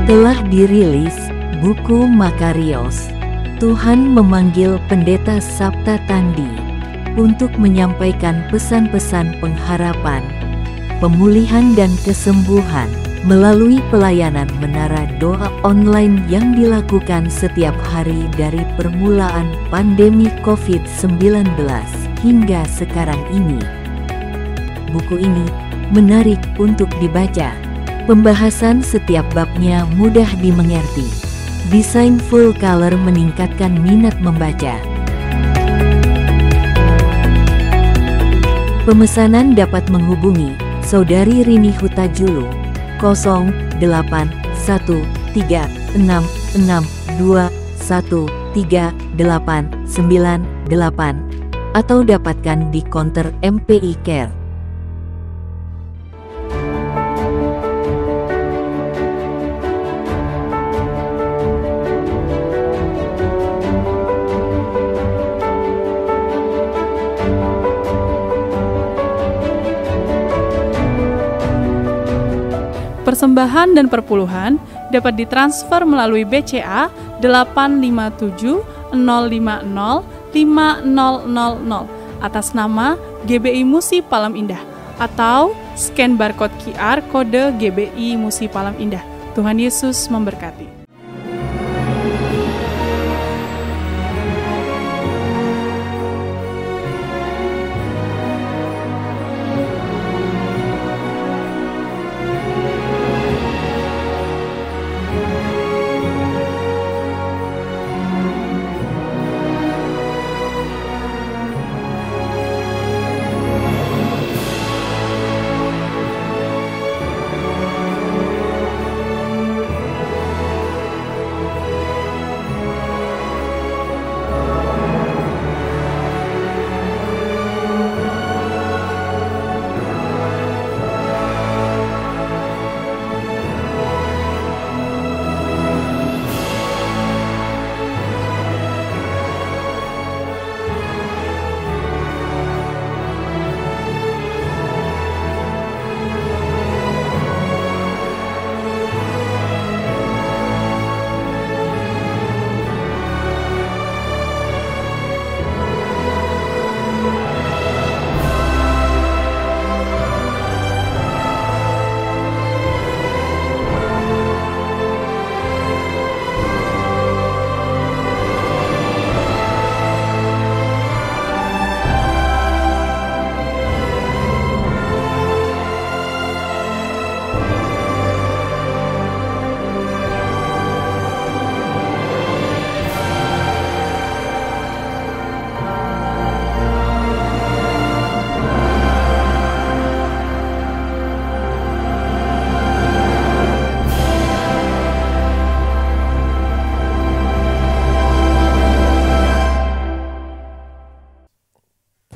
Telah dirilis buku Makarios. Tuhan memanggil Pendeta Sapta Tandi untuk menyampaikan pesan-pesan pengharapan, pemulihan dan kesembuhan melalui pelayanan menara doa online yang dilakukan setiap hari dari permulaan pandemi COVID-19 hingga sekarang ini. Buku ini menarik untuk dibaca. Pembahasan setiap babnya mudah dimengerti. Desain full color meningkatkan minat membaca. Pemesanan dapat menghubungi Saudari Rini Hutajulu 081366213898 atau dapatkan di konter MPI Care. Persembahan dan perpuluhan dapat ditransfer melalui BCA 857 050 5000 atas nama GBI Musi Palem Indah atau scan barcode QR kode GBI Musi Palem Indah. Tuhan Yesus memberkati.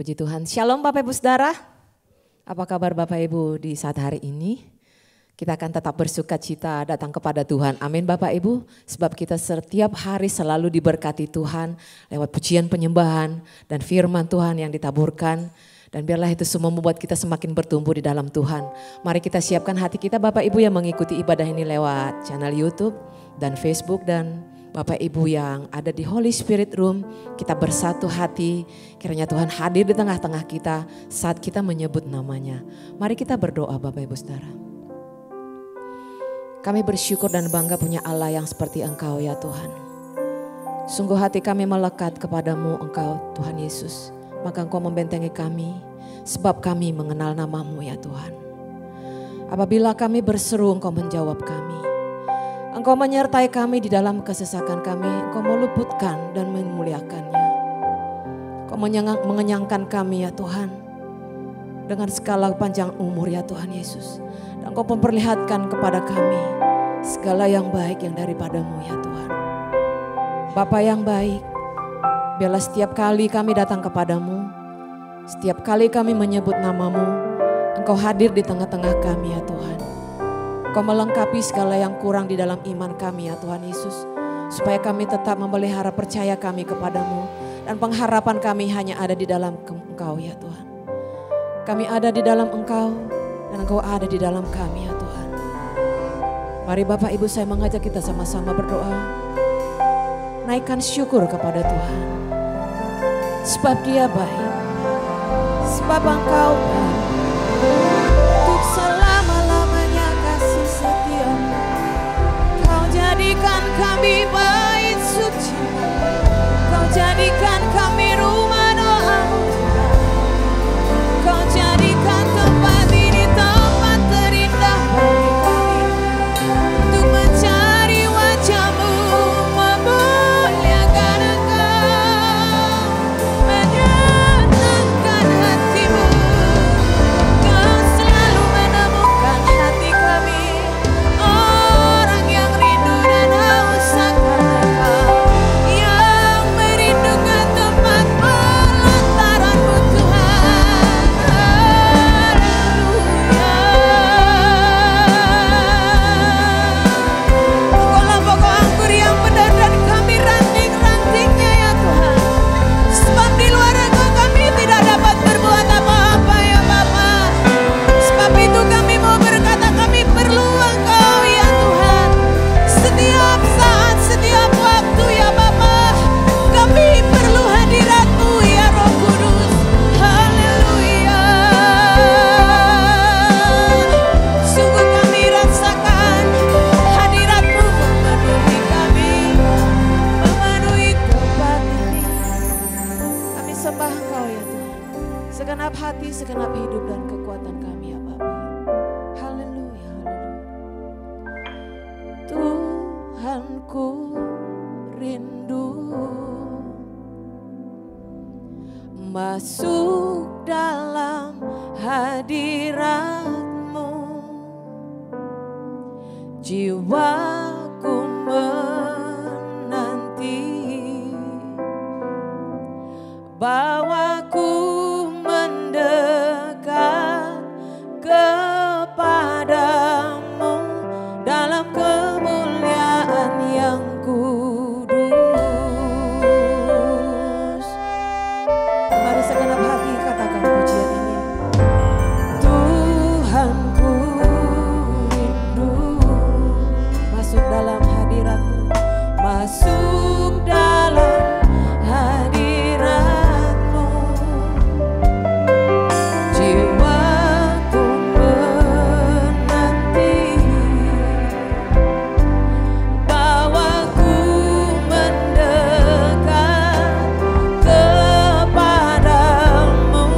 Puji Tuhan. Shalom Bapak Ibu Saudara. Apa kabar Bapak Ibu di saat hari ini? Kita akan tetap bersuka cita datang kepada Tuhan. Amin Bapak Ibu. Sebab kita setiap hari selalu diberkati Tuhan lewat pujian penyembahan dan firman Tuhan yang ditaburkan. Dan biarlah itu semua membuat kita semakin bertumbuh di dalam Tuhan. Mari kita siapkan hati kita Bapak Ibu yang mengikuti ibadah ini lewat channel YouTube dan Facebook dan Bapak Ibu yang ada di Holy Spirit Room, kita bersatu hati, kiranya Tuhan hadir di tengah-tengah kita saat kita menyebut namanya. Mari kita berdoa Bapak Ibu Saudara. Kami bersyukur dan bangga punya Allah yang seperti Engkau ya Tuhan. Sungguh hati kami melekat kepadamu Engkau Tuhan Yesus. Maka Engkau membentengi kami sebab kami mengenal namamu ya Tuhan. Apabila kami berseru Engkau menjawab kami. Engkau menyertai kami di dalam kesesakan kami, Engkau meluputkan dan memuliakannya. Engkau mengenyangkan kami ya Tuhan, dengan segala panjang umur ya Tuhan Yesus. Dan Engkau memperlihatkan kepada kami segala yang baik yang daripadamu ya Tuhan. Bapa yang baik, biarlah setiap kali kami datang kepadamu, setiap kali kami menyebut namamu, Engkau hadir di tengah-tengah kami ya Tuhan. Kau melengkapi segala yang kurang di dalam iman kami ya Tuhan Yesus. Supaya kami tetap memelihara percaya kami kepadamu. Dan pengharapan kami hanya ada di dalam Engkau ya Tuhan. Kami ada di dalam Engkau dan Engkau ada di dalam kami ya Tuhan. Mari Bapak Ibu saya mengajak kita sama-sama berdoa. Naikkan syukur kepada Tuhan. Sebab Dia baik. Sebab Engkau baik. Untuk selama-lamanya kasih setia. Kau jadikan kami bait suci. Kau jadikan kami rumah doa. Kau jadikan tempat ini tempat terindah bagi kami. Untuk mencari wajah-Mu, memuliakan Engkau, menyenangkan hati-Mu. Kau selalu menemukan hati kami, orang yang rindu dan haus akan Engkau, yang merindukan tempat pelataran-Mu Tuhan. Haleluya. Engkaulah pokok anggur yang benar dan kami ranting-rantingnya ya Tuhan. Sebab di luar Engkau kami tidak dapat berbuat apa-apa ya Bapa. Sebab itu kami mau berkata kami perlu Engkau ya Tuhan. Setiap saat, setiap waktu ya Bapa. Kami perlu hadirat-Mu ya Roh Kudus. Haleluya. Sungguh kami rasakan hadirat-Mu memenuhi kami, memenuhi tempat ini. Kami sembah Engkau ya Tuhan. Segenap hati, segenap hidup dan kekuatan kami ya Bapa. Haleluya, haleluya. Tuhanku rindu masuk dalam hadirat-Mu. Jiwaku menanti, bawaku mendekat kepadamu dalam kemuliaan yang kudus. Mari segenap hati katakan pujian ini. Tuhanku rindu masuk dalam hadirat-Mu, masuk dalam hadirat-Mu. Jiwaku menanti, bawaku mendekat kepadamu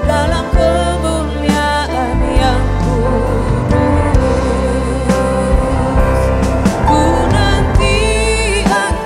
dalam kemuliaan yang kudus. Ku nanti Engkau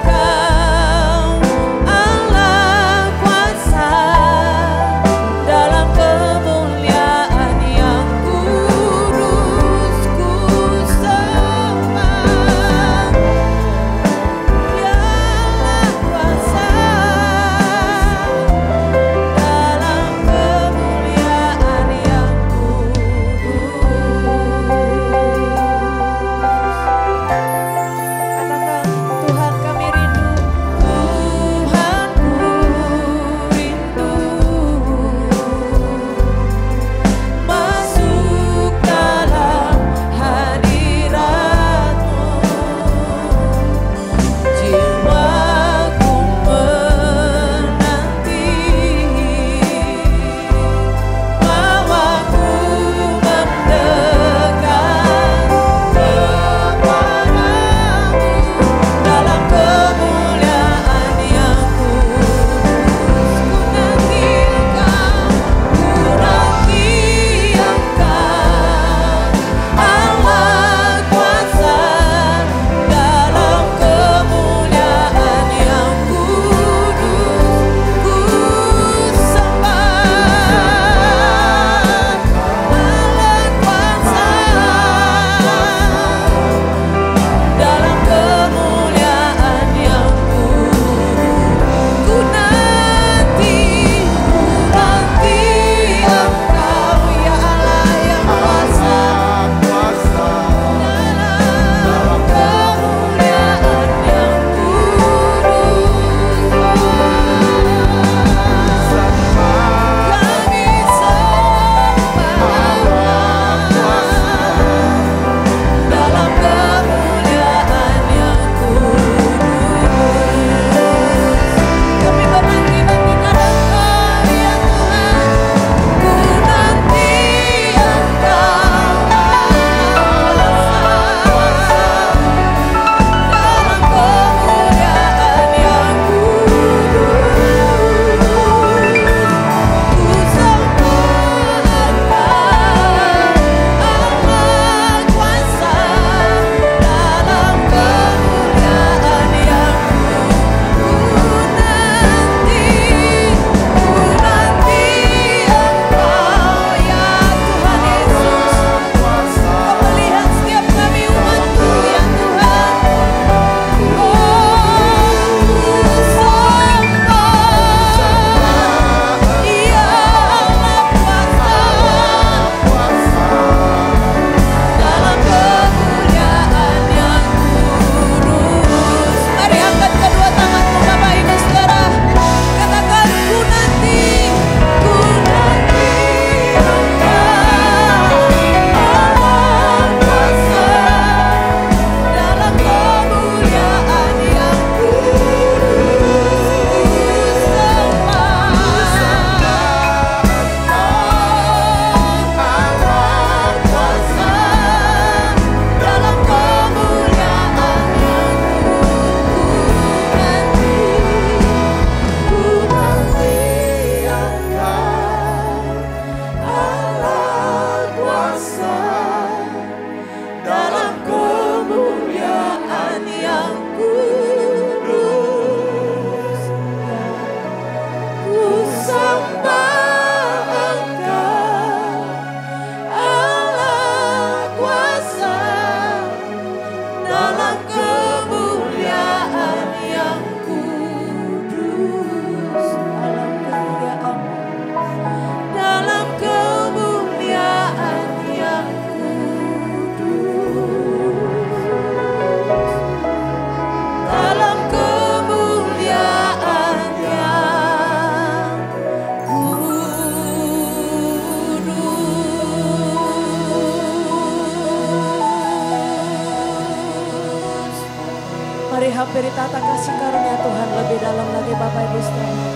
Mari hampiri tata kasih karunia Tuhan lebih dalam lagi Bapak Ibu Saudara.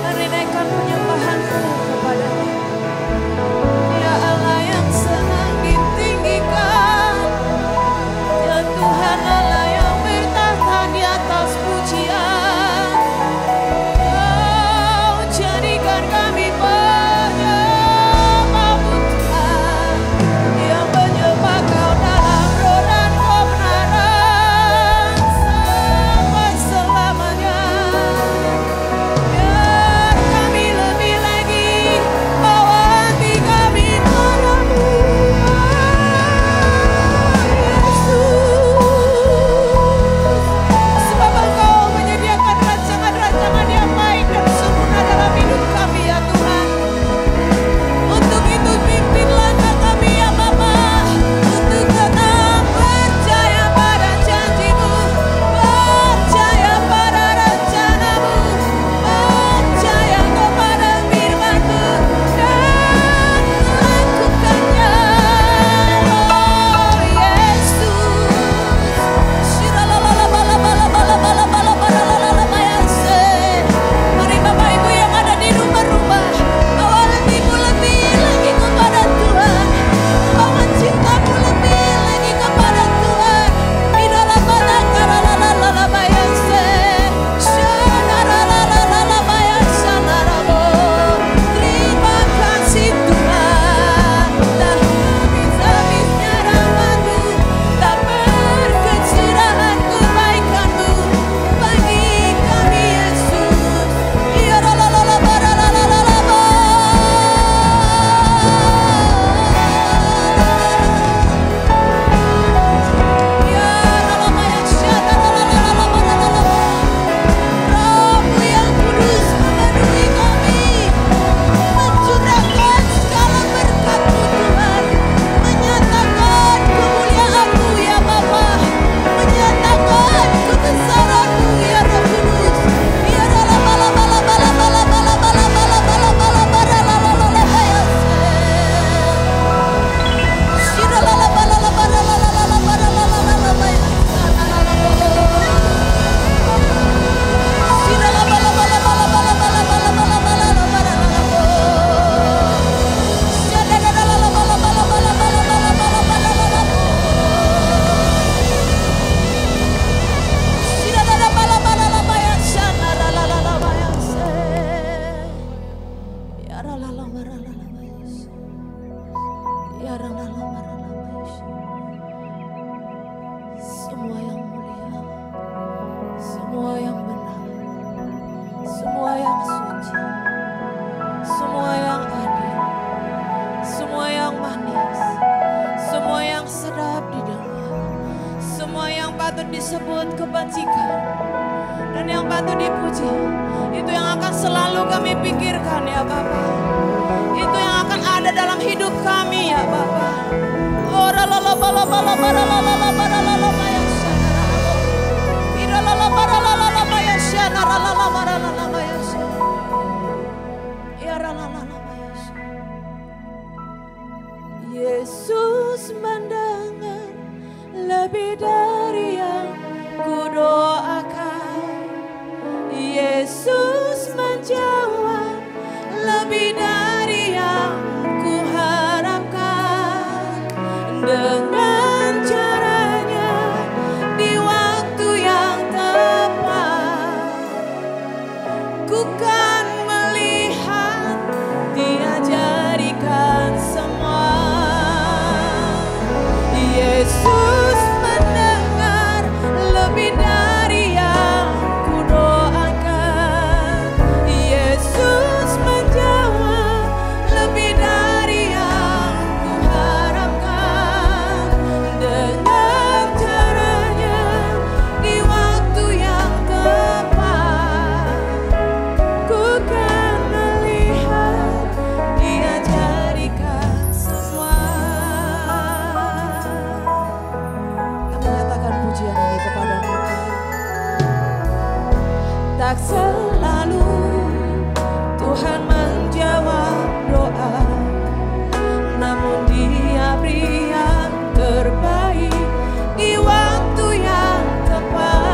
Mari naikkan penyembahanku kepada-Nya. Ya Allah yang senang ditinggikan, ya Tuhan Allah yang bertahta di atas pujian. Kau jadikan kami penyembah Tuhan, yang menyembah Kau dalam roh dan kebenaran sampai selamanya. Biar kami lebih lagi bawa hati kami padamu, Yesus. Sebab Engkau menyediakan rancangan-rancangan yang baik dan sempurna dalam hidup kami ya Tuhan. Untuk itu pimpin langkah kami ya Bapa, untuk tetap percaya pada janji-Mu, percaya pada rencana-Mu, percaya kepada firman-Mu dan melakukannya. Oh Yesus. Mari Bapak Ibu yang ada di rumah-rumah, bawa hatimu lebih lagi kepada Tuhan, bawa cintamu lebih lagi kepada Tuhan. Di dalam terima kasih Tuhan, tak habis-habisnya rahmat-Mu, tak berkecurahan kebaikan-Mu bagi kami Yesus. Ya Roh-Mu yang kudus memenuhi kami, mencurahkan segala berkat-Mu Tuhan, menyatakan kemuliaan-Mu ya Bapa, menyatakan kebesaran-Mu ya Roh Kudus. Ya semua yang mulia, semua yang benar, semua yang suci, semua yang adil, semua yang manis, semua yang sedap didengar, semua yang patut disebut kebajikan dan yang patut dipuji, itu yang akan selalu kami pikirkan ya Bapa. Itu yang akan ada dalam hidup kami ya Bapa. Yesus mendengar lebih dari yang kudoakan. Yesus menjawab lebih dari yang kuharapkan. Dengan caranya di waktu yang tepat, ku kan melihat Dia jadikan semua. Yesus mendengar lebih dari yang kudoakan. Yesus menjawab lebih dari yang kuharapkan. Dengan caranya di waktu yang tepat, ku kan melihat Dia jadikan semua. Kami nyatakan pujian ini kepada-Mu. Tak selalu Tuhan menjawab doa, namun Dia beri yang terbaik di waktu yang tepat.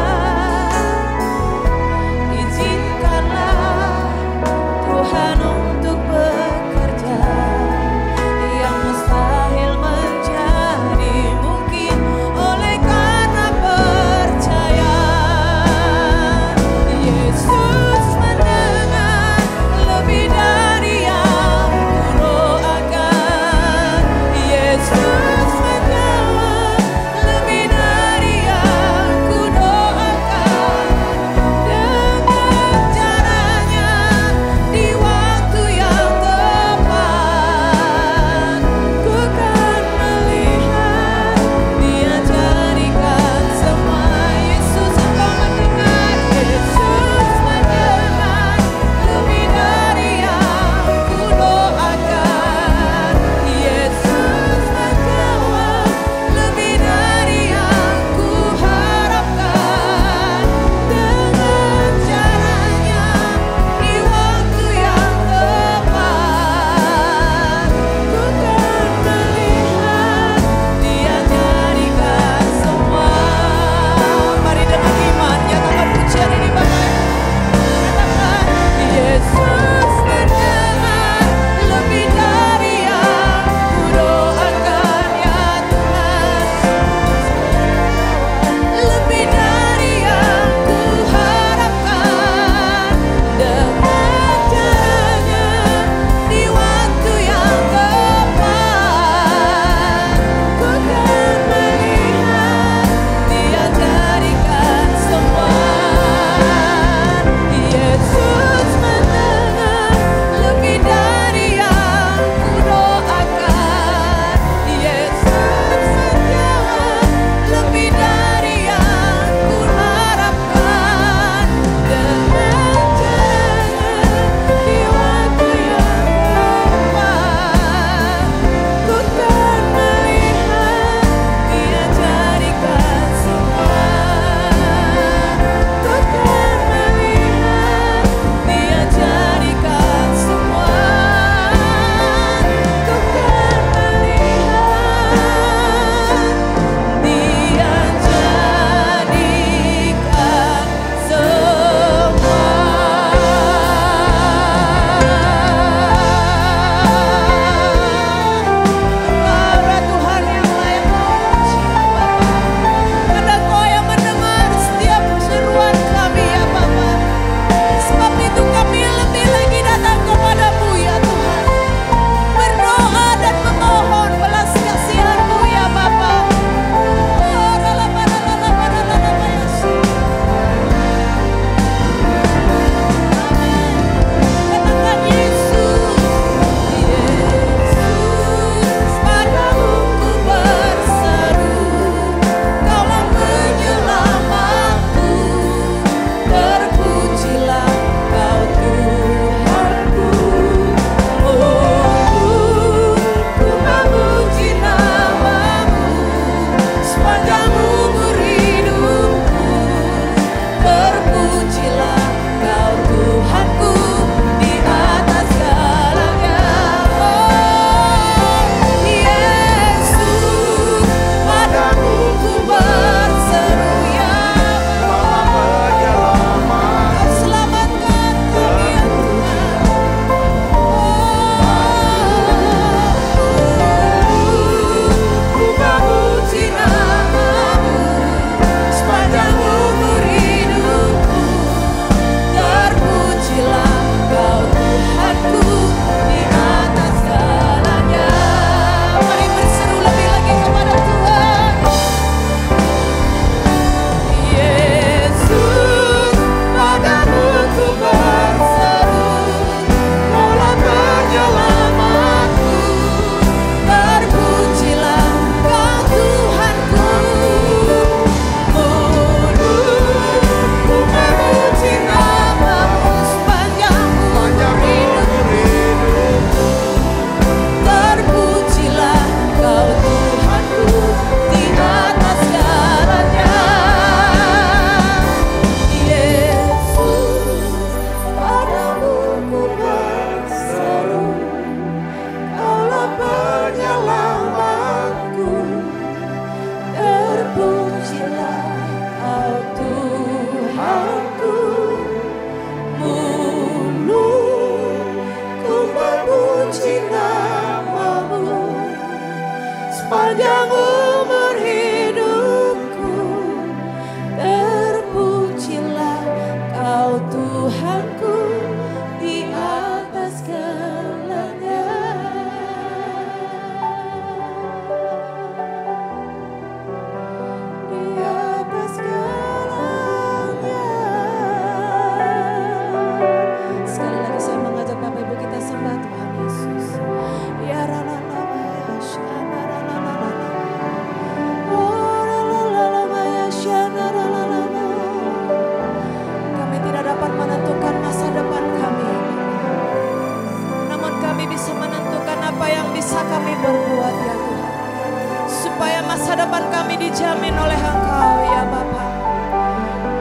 masa depan kami dijamin oleh Engkau ya Bapa.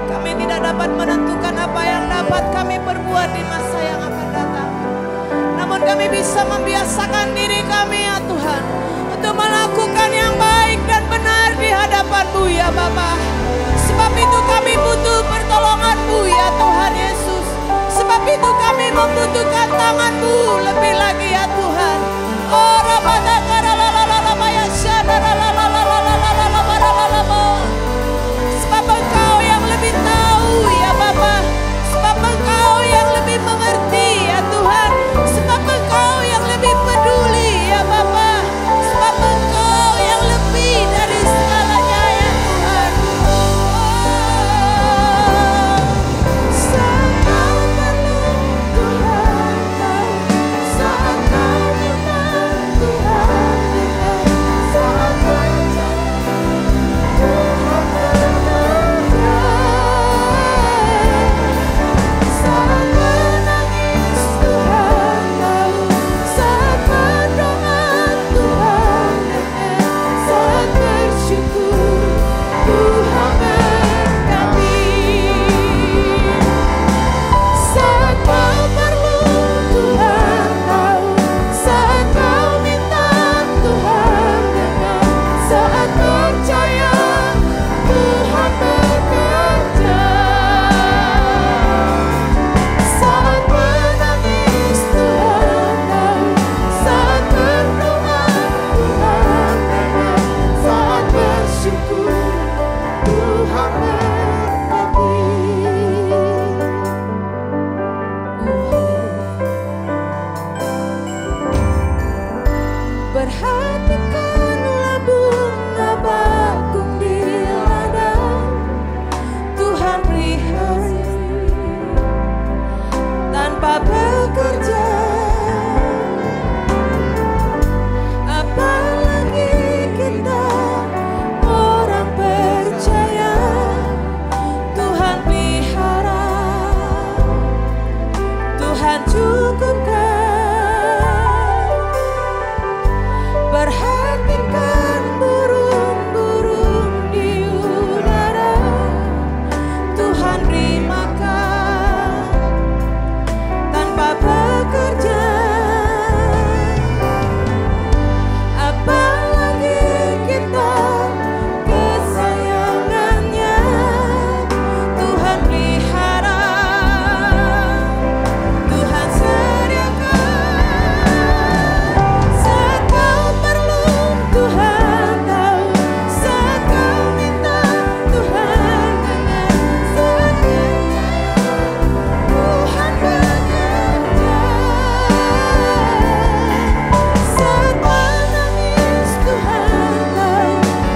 Kami tidak dapat menentukan apa yang dapat kami perbuat di masa yang akan datang. Namun kami bisa membiasakan diri kami ya Tuhan, untuk melakukan yang baik dan benar di hadapan-Mu ya Bapa. Sebab itu kami butuh pertolongan-Mu ya Tuhan Yesus. Sebab itu kami membutuhkan tangan-Mu lebih lagi ya Tuhan. Oh sebab Engkau yang lebih tahu ya Bapa. Sebab Engkau yang lebih mengerti ya Tuhan. Sebab Engkau yang lebih peduli ya Bapa. Sebab Engkau yang lebih dari segalanya ya Tuhan. Saat kau perlu Tuhan tahu, saat kau minta Tuhan dengar, saat percaya Tuhan bekerja, saat menangis Tuhan tahu, saat berdoa Tuhan dengar, saat bersyukur Tuhan berkati. Saat kau perlu Tuhan tahu, saat kau minta Tuhan dengar, saat percaya Tuhan bekerja, saat menangis Tuhan tahu, saat berdoa Tuhan dengar, saat bersyukur Tuhan berkati. Perhatikanlah bunga bakung di ladang, Tuhan pelihara tanpa bekerja. Apalagi kita orang percaya, Tuhan pelihara, Tuhan cukupkan. Perhatikan burung-burung di udara, Tuhan beri makan tanpa bekerja. Apalagi kita kesayangannya, Tuhan pelihara, Tuhan sediakan. Saat kau perlu Tuhan tahu, saat kau minta Tuhan dengar, saat percaya Tuhan bekerja, saat menangis Tuhan tahu,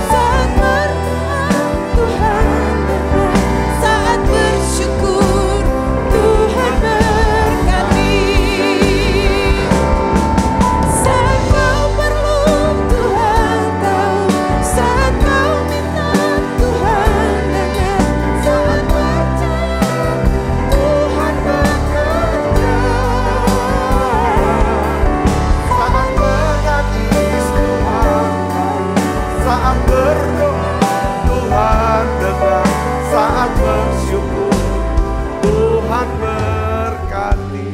saat berdoa Tuhan dengar, saat bersyukur Tuhan berkati. Saat kau perlu Tuhan tahu, saat kau minta Tuhan dengar, saat percaya Tuhan bekerja, Saat menangis Tuhan tahu, saat berdoa Tuhan dengar, saat bersyukur Tuhan berkati.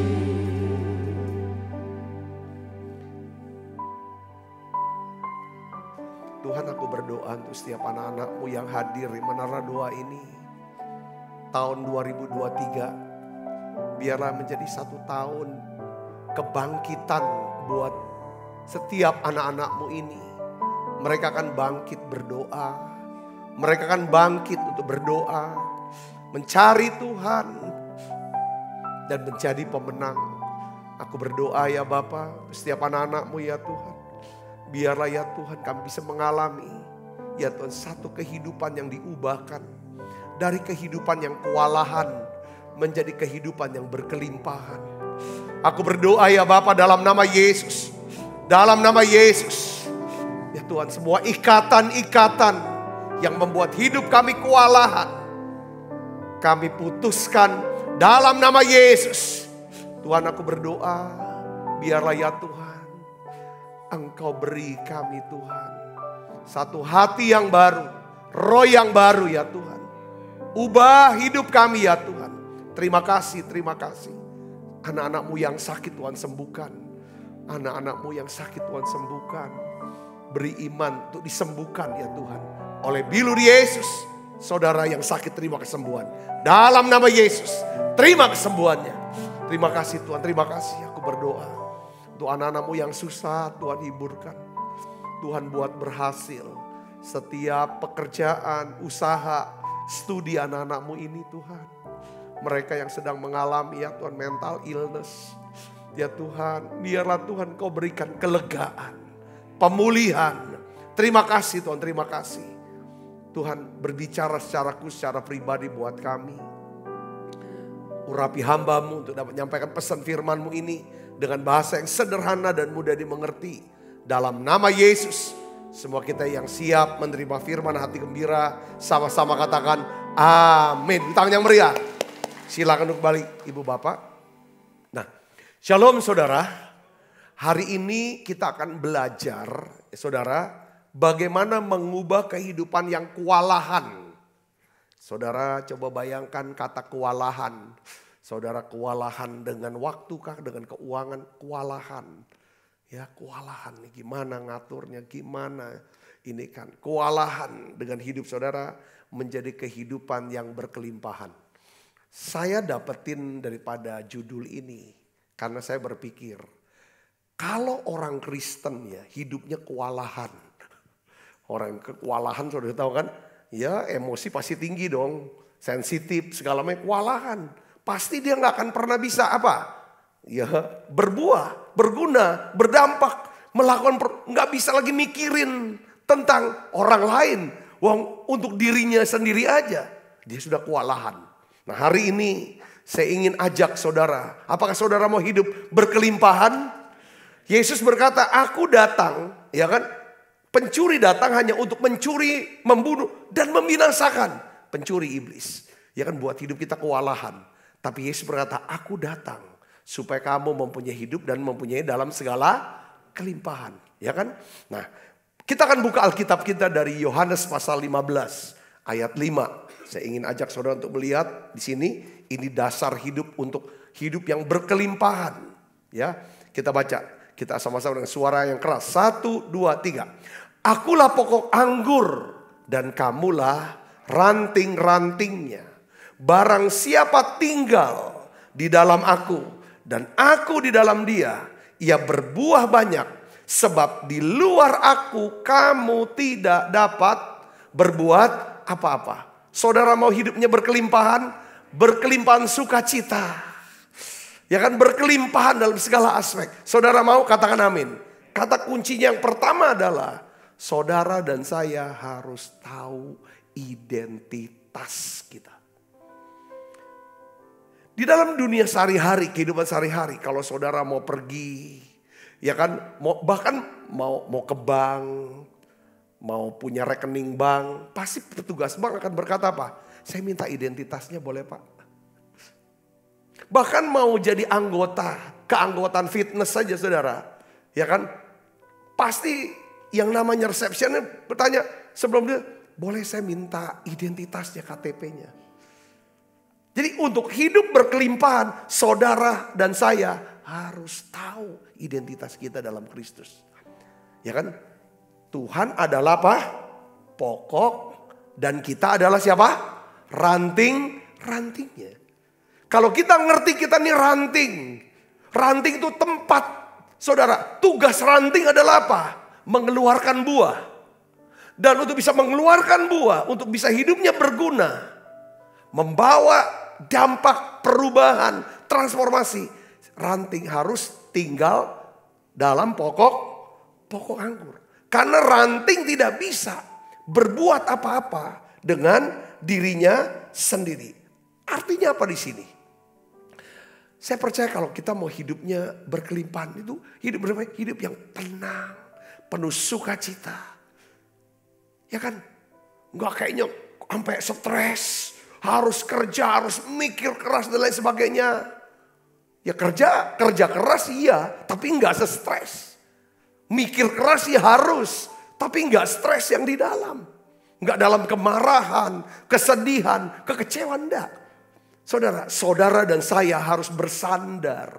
Tuhan, aku berdoa untuk setiap anak-anak-Mu yang hadir di menara doa ini. Tahun 2023 biarlah menjadi satu tahun kebangkitan buat setiap anak-anak-Mu ini. Mereka akan bangkit berdoa. Mereka akan bangkit untuk berdoa, mencari Tuhan, dan menjadi pemenang. Aku berdoa ya Bapa, setiap anak-anak-Mu ya Tuhan. Biarlah ya Tuhan kami bisa mengalami ya Tuhan satu kehidupan yang diubahkan. Dari kehidupan yang kewalahan menjadi kehidupan yang berkelimpahan. Aku berdoa ya Bapa dalam nama Yesus. Dalam nama Yesus. Ya Tuhan, semua ikatan-ikatan yang membuat hidup kami kewalahan, kami putuskan dalam nama Yesus. Tuhan, aku berdoa, biarlah ya Tuhan, Engkau beri kami Tuhan Satu hati yang baru, roh yang baru ya Tuhan. Ubah hidup kami ya Tuhan. Terima kasih, terima kasih. Anak-anak-Mu yang sakit Tuhan sembuhkan. Anak-anak-Mu yang sakit Tuhan sembuhkan. Beri iman untuk disembuhkan ya Tuhan. Oleh bilur Yesus, saudara yang sakit terima kesembuhan. Dalam nama Yesus, terima kesembuhannya. Terima kasih Tuhan, terima kasih. Aku berdoa untuk anak-anak-Mu yang susah, Tuhan hiburkan. Tuhan buat berhasil setiap pekerjaan, usaha, studi anak-anak-Mu ini Tuhan. Mereka yang sedang mengalami ya Tuhan mental illness. Ya Tuhan, biarlah Tuhan Kau berikan kelegaan, pemulihan. Terima kasih Tuhan, terima kasih. Tuhan berbicara secara khusus, secara pribadi buat kami. Urapi hamba-Mu untuk dapat menyampaikan pesan firman-Mu ini dengan bahasa yang sederhana dan mudah dimengerti. Dalam nama Yesus, semua kita yang siap menerima firman hati gembira, sama-sama katakan amin. Tangan yang meriah. Silakan untuk balik Ibu Bapak. Nah, shalom saudara. Hari ini kita akan belajar, saudara, bagaimana mengubah kehidupan yang kewalahan. Saudara coba bayangkan kata kewalahan. Saudara kewalahan dengan waktu kah, dengan keuangan, kewalahan. Ya kewalahan nih gimana ngaturnya, gimana ini kan. Kewalahan dengan hidup saudara menjadi kehidupan yang berkelimpahan. Saya dapetin daripada judul ini karena saya berpikir. Kalau orang Kristen ya hidupnya kewalahan. Orang kewalahan sudah tahu kan. Ya emosi pasti tinggi dong. Sensitif segala macam kewalahan. Pasti dia gak akan pernah bisa apa? Ya berbuah, berguna, berdampak. Gak bisa lagi mikirin tentang orang lain. Wong untuk dirinya sendiri aja. Dia sudah kewalahan. Nah hari ini saya ingin ajak saudara. Apakah saudara mau hidup berkelimpahan? Yesus berkata, aku datang, ya kan? Pencuri datang hanya untuk mencuri, membunuh, dan membinasakan. Pencuri iblis. Ya kan buat hidup kita kewalahan. Tapi Yesus berkata, aku datang supaya kamu mempunyai hidup dan mempunyai dalam segala kelimpahan. Ya kan? Nah, kita akan buka Alkitab kita dari Yohanes pasal 15 ayat 5. Saya ingin ajak saudara untuk melihat di sini. Ini dasar hidup untuk hidup yang berkelimpahan. Ya, kita baca. Kita sama-sama dengan suara yang keras. 1, 2, 3. Akulah pokok anggur dan kamulah ranting-rantingnya. Barang siapa tinggal di dalam aku dan aku di dalam dia, ia berbuah banyak. Sebab di luar aku kamu tidak dapat berbuat apa-apa. Saudara mau hidupnya berkelimpahan? Berkelimpahan sukacita. Ya kan berkelimpahan dalam segala aspek. Saudara mau katakan amin. Kata kuncinya yang pertama adalah saudara dan saya harus tahu identitas kita. Di dalam dunia sehari-hari, kehidupan sehari-hari, kalau saudara mau pergi, ya kan, bahkan mau ke bank, mau punya rekening bank, pasti petugas bank akan berkata apa? Saya minta identitasnya boleh Pak? Bahkan mau jadi anggota, keanggotaan fitness saja saudara. Ya kan? Pasti yang namanya resepsionnya bertanya sebelum dia, boleh saya minta identitasnya, KTP-nya. Jadi untuk hidup berkelimpahan, saudara dan saya harus tahu identitas kita dalam Kristus. Ya kan? Tuhan adalah apa? Pokok dan kita adalah siapa? Ranting-rantingnya. Kalau kita ngerti kita nih ranting. Ranting itu tempat. Saudara, tugas ranting adalah apa? Mengeluarkan buah. Dan untuk bisa mengeluarkan buah, untuk bisa hidupnya berguna. Membawa dampak perubahan, transformasi. Ranting harus tinggal dalam pokok anggur. Karena ranting tidak bisa berbuat apa-apa dengan dirinya sendiri. Artinya apa di sini? Saya percaya kalau kita mau hidupnya berkelimpahan itu hidup yang tenang, penuh sukacita. Ya kan? Enggak kayaknya sampai stres, harus kerja, harus mikir keras dan lain sebagainya. Ya kerja keras iya, tapi enggak stres. Mikir keras ya harus, Tapi nggak stres yang di dalam. Nggak dalam kemarahan, kesedihan, kekecewaan, enggak. Saudara dan saya harus bersandar.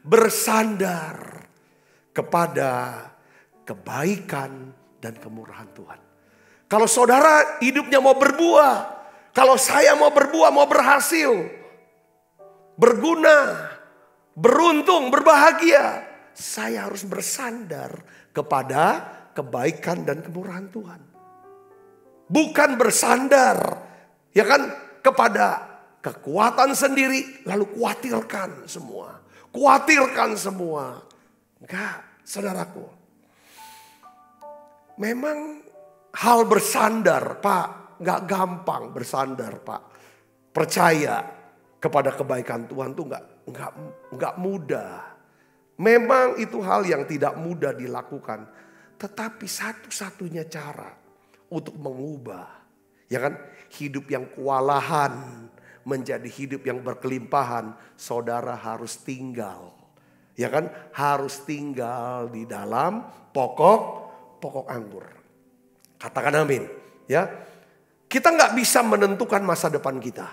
Bersandar kepada kebaikan dan kemurahan Tuhan. Kalau saudara hidupnya mau berbuah, kalau saya mau berbuah, mau berhasil, berguna, beruntung, berbahagia, saya harus bersandar kepada kebaikan dan kemurahan Tuhan. Bukan bersandar, ya kan, kepada kekuatan sendiri lalu khawatirkan semua. Khawatirkan semua. Enggak, saudaraku. Memang hal bersandar, Pak, enggak gampang bersandar, Pak. Percaya kepada kebaikan Tuhan tuh enggak mudah. Memang itu hal yang tidak mudah dilakukan. Tetapi satu-satunya cara untuk mengubah, ya kan, hidup yang kewalahan menjadi hidup yang berkelimpahan, saudara harus tinggal, ya kan, harus tinggal di dalam pokok anggur. Katakan amin, ya. Kita nggak bisa menentukan masa depan kita,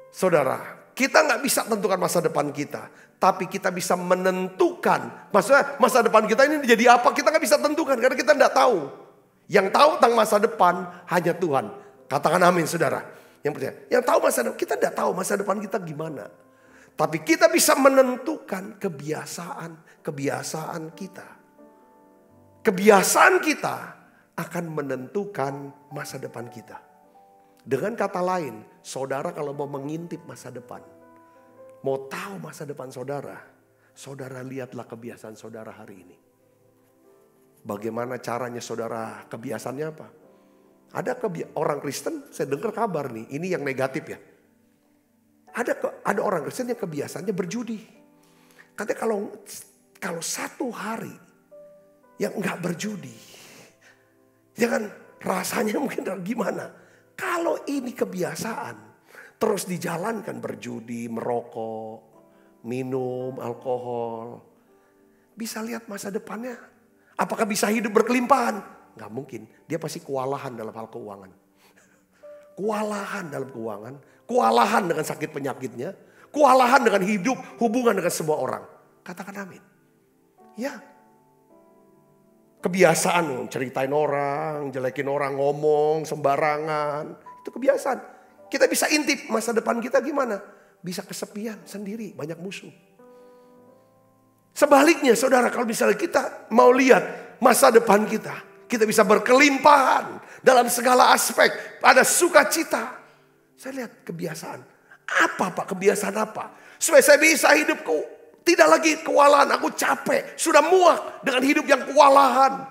saudara. Kita nggak bisa tentukan masa depan kita, tapi kita bisa menentukan. Maksudnya masa depan kita ini jadi apa? Kita nggak bisa tentukan karena kita nggak tahu. Yang tahu tentang masa depan hanya Tuhan. Katakan amin, saudara. Yang percaya. Yang tahu masa depan, kita tidak tahu masa depan kita gimana. Tapi kita bisa menentukan kebiasaan kita. Kebiasaan kita akan menentukan masa depan kita. Dengan kata lain, saudara kalau mau mengintip masa depan, mau tahu masa depan saudara, saudara lihatlah kebiasaan saudara hari ini. Bagaimana caranya saudara, kebiasaannya apa? Ada orang Kristen, saya dengar kabar nih, ini yang negatif ya. Ada orang Kristen yang kebiasaannya berjudi. Katanya kalau satu hari yang enggak berjudi, ya kan rasanya mungkin gimana? Kalau ini kebiasaan, terus dijalankan berjudi, merokok, minum, alkohol, bisa lihat masa depannya. Apakah bisa hidup berkelimpahan? Nggak mungkin. Dia pasti kewalahan dalam hal keuangan. Kewalahan dalam keuangan. Kewalahan dengan sakit penyakitnya. Kewalahan dengan hidup, hubungan dengan semua orang. Katakan amin. Ya. Kebiasaan ceritain orang, jelekin orang, ngomong sembarangan. Itu kebiasaan. Kita bisa intip masa depan kita gimana? Bisa kesepian sendiri, banyak musuh. Sebaliknya saudara, kalau misalnya kita mau lihat masa depan kita bisa berkelimpahan dalam segala aspek. Ada sukacita. Saya lihat kebiasaan. Apa Pak? Kebiasaan apa? Supaya saya bisa hidup tidak lagi kewalahan. Aku capek, sudah muak dengan hidup yang kewalahan.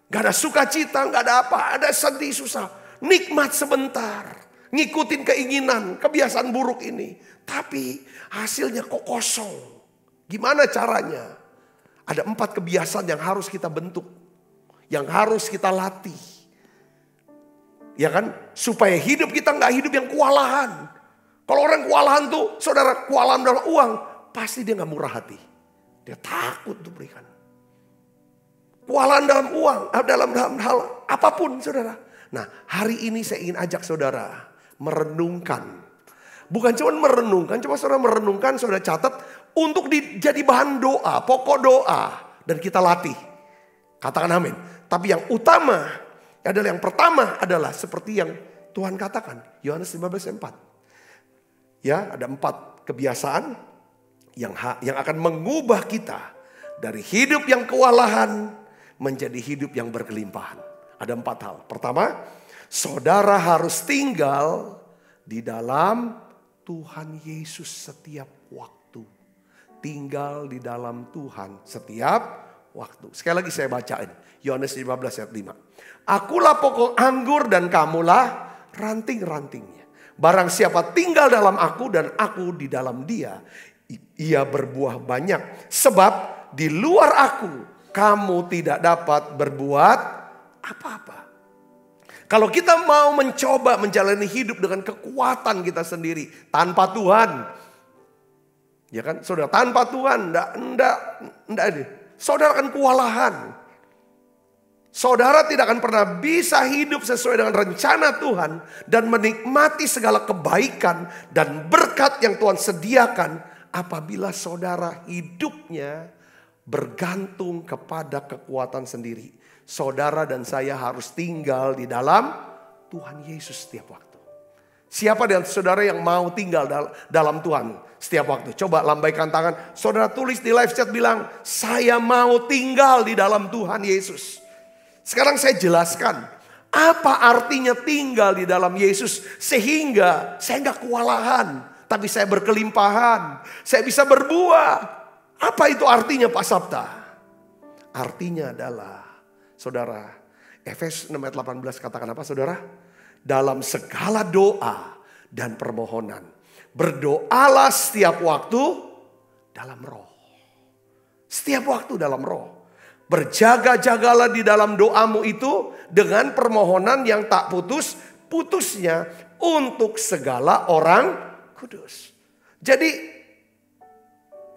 Gak ada sukacita, gak ada apa. Ada sedih, susah. Nikmat sebentar. Ngikutin keinginan, kebiasaan buruk ini. Tapi hasilnya kok kosong. Gimana caranya? Ada 4 kebiasaan yang harus kita bentuk. Yang harus kita latih. Ya kan? Supaya hidup kita gak hidup yang kewalahan. Kalau orang kewalahan tuh, saudara, kewalahan dalam uang, pasti dia gak murah hati. Dia takut untuk berikan. Kewalahan dalam uang, dalam hal apapun saudara. Nah, hari ini saya ingin ajak saudara merenungkan. Bukan cuma merenungkan, coba saudara merenungkan, saudara catat untuk jadi bahan doa, pokok doa. Dan kita latih. Katakan amin. Tapi yang utama adalah, yang pertama adalah seperti yang Tuhan katakan. Yohanes 15:4. Ya, ada 4 kebiasaan yang akan mengubah kita dari hidup yang kewalahan menjadi hidup yang berkelimpahan. Ada 4 hal. Pertama, saudara harus tinggal di dalam Tuhan Yesus setiap waktu. Tinggal di dalam Tuhan setiap waktu. Sekali lagi saya bacain. Yohanes 15:5. Akulah pokok anggur dan kamulah ranting-rantingnya. Barang siapa tinggal dalam aku dan aku di dalam dia, ia berbuah banyak. Sebab di luar aku kamu tidak dapat berbuat apa-apa. Kalau kita mau mencoba menjalani hidup dengan kekuatan kita sendiri tanpa Tuhan, ya kan, saudara, tanpa Tuhan, enggak, saudara akan kewalahan. saudara tidak akan pernah bisa hidup sesuai dengan rencana Tuhan dan menikmati segala kebaikan dan berkat yang Tuhan sediakan apabila saudara hidupnya bergantung kepada kekuatan sendiri. Saudara dan saya harus tinggal di dalam Tuhan Yesus setiap waktu. Siapa di antara saudara yang mau tinggal dalam Tuhan setiap waktu? Coba lambaikan tangan. Saudara tulis di live chat bilang, saya mau tinggal di dalam Tuhan Yesus. Sekarang saya jelaskan, apa artinya tinggal di dalam Yesus sehingga saya nggak kewalahan, tapi saya berkelimpahan, saya bisa berbuah. Apa itu artinya Pak Sabta? Artinya adalah, saudara, Efesus 6 ayat 18 katakan apa saudara? Dalam segala doa dan permohonan, berdoalah setiap waktu dalam roh. Setiap waktu dalam roh. Berjaga-jagalah di dalam doamu itu dengan permohonan yang tak putus-putusnya untuk segala orang kudus. Jadi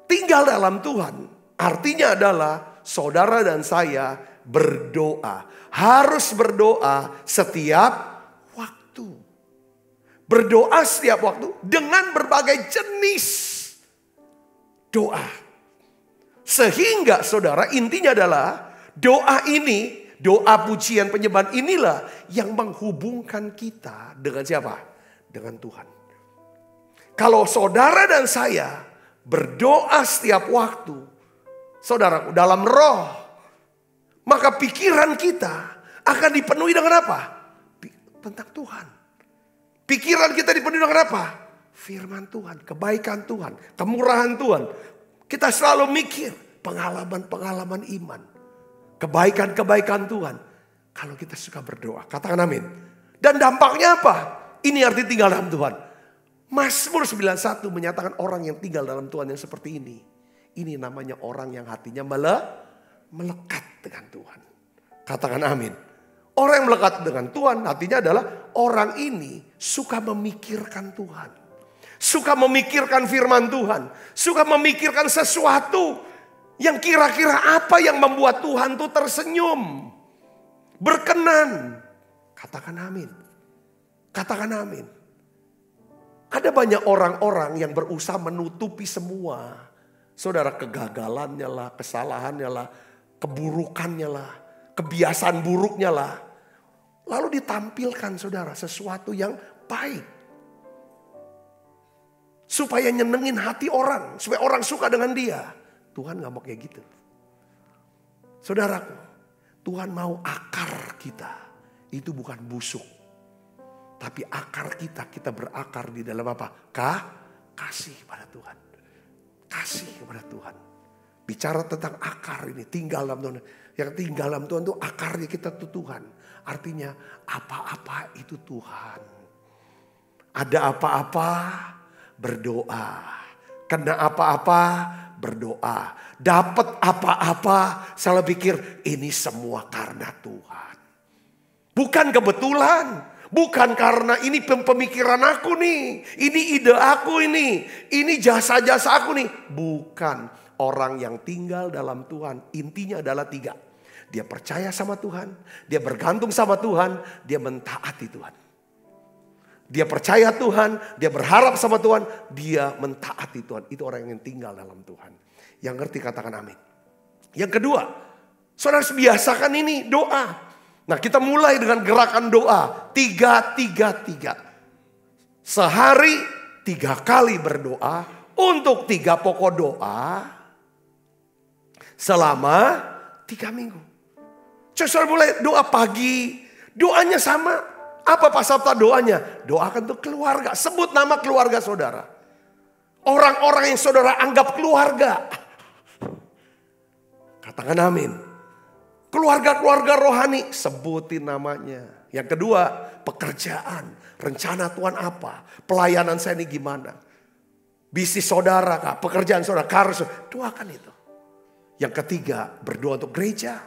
tinggal dalam Tuhan artinya adalah saudara dan saya berdoa. Harus berdoa setiap waktu. Berdoa setiap waktu dengan berbagai jenis doa. Sehingga saudara, intinya adalah doa ini, doa pujian penyembahan inilah yang menghubungkan kita dengan siapa? Dengan Tuhan. Kalau saudara dan saya berdoa setiap waktu, saudara, dalam roh, maka pikiran kita akan dipenuhi dengan apa? Tentang Tuhan. Pikiran kita dipenuhi dengan apa? Firman Tuhan, kebaikan Tuhan, kemurahan Tuhan. Kita selalu mikir pengalaman-pengalaman iman. Kebaikan-kebaikan Tuhan. Kalau kita suka berdoa. Katakan amin. Dan dampaknya apa? Ini arti tinggal dalam Tuhan. Mazmur 91 menyatakan orang yang tinggal dalam Tuhan yang seperti ini. Ini namanya orang yang hatinya melekat dengan Tuhan. Katakan amin. Orang yang melekat dengan Tuhan hatinya adalah orang ini suka memikirkan Tuhan. Suka memikirkan firman Tuhan. Suka memikirkan sesuatu yang kira-kira apa yang membuat Tuhan tuh tersenyum. Berkenan. Katakan amin. Katakan amin. Ada banyak orang-orang yang berusaha menutupi semua. Saudara, kegagalannya lah, kesalahannya lah, keburukannya lah, kebiasaan buruknya lah. Lalu ditampilkan saudara sesuatu yang baik. Supaya nyenengin hati orang. Supaya orang suka dengan dia. Tuhan gak mau kayak gitu. Saudaraku. Tuhan mau akar kita. Itu bukan busuk. Tapi akar kita berakar di dalam apa? Kasih pada Tuhan. Kasih kepada Tuhan. Bicara tentang akar ini. Tinggal dalam Tuhan. Yang tinggal dalam Tuhan itu akarnya kita tuh Tuhan. Artinya apa-apa itu Tuhan. Ada apa-apa berdoa. Kena apa-apa berdoa. Dapat apa-apa selalu pikir ini semua karena Tuhan. Bukan kebetulan. Bukan karena ini pemikiran aku nih. Ini ide aku ini. Ini jasa-jasa aku nih. Bukan. Orang yang tinggal dalam Tuhan intinya adalah 3. Dia percaya sama Tuhan. Dia bergantung sama Tuhan. Dia mentaati Tuhan. Dia percaya Tuhan, dia berharap sama Tuhan, dia mentaati Tuhan. Itu orang yang tinggal dalam Tuhan. Yang ngerti katakan amin. Yang kedua, saudara biasakan ini doa. Nah kita mulai dengan gerakan doa. 3-3-3. Sehari 3 kali berdoa untuk 3 pokok doa selama 3 minggu. Saudara mulai doa pagi, doanya sama. Apa Pak Sabta doanya? Doakan untuk keluarga. Sebut nama keluarga saudara. Orang-orang yang saudara anggap keluarga. Katakan amin. Keluarga-keluarga rohani. Sebutin namanya. Yang kedua, pekerjaan. Rencana Tuhan apa? Pelayanan saya ini gimana? Bisnis saudara kah? Pekerjaan saudara, karir saudara. Doakan itu. Yang ketiga, berdoa untuk gereja.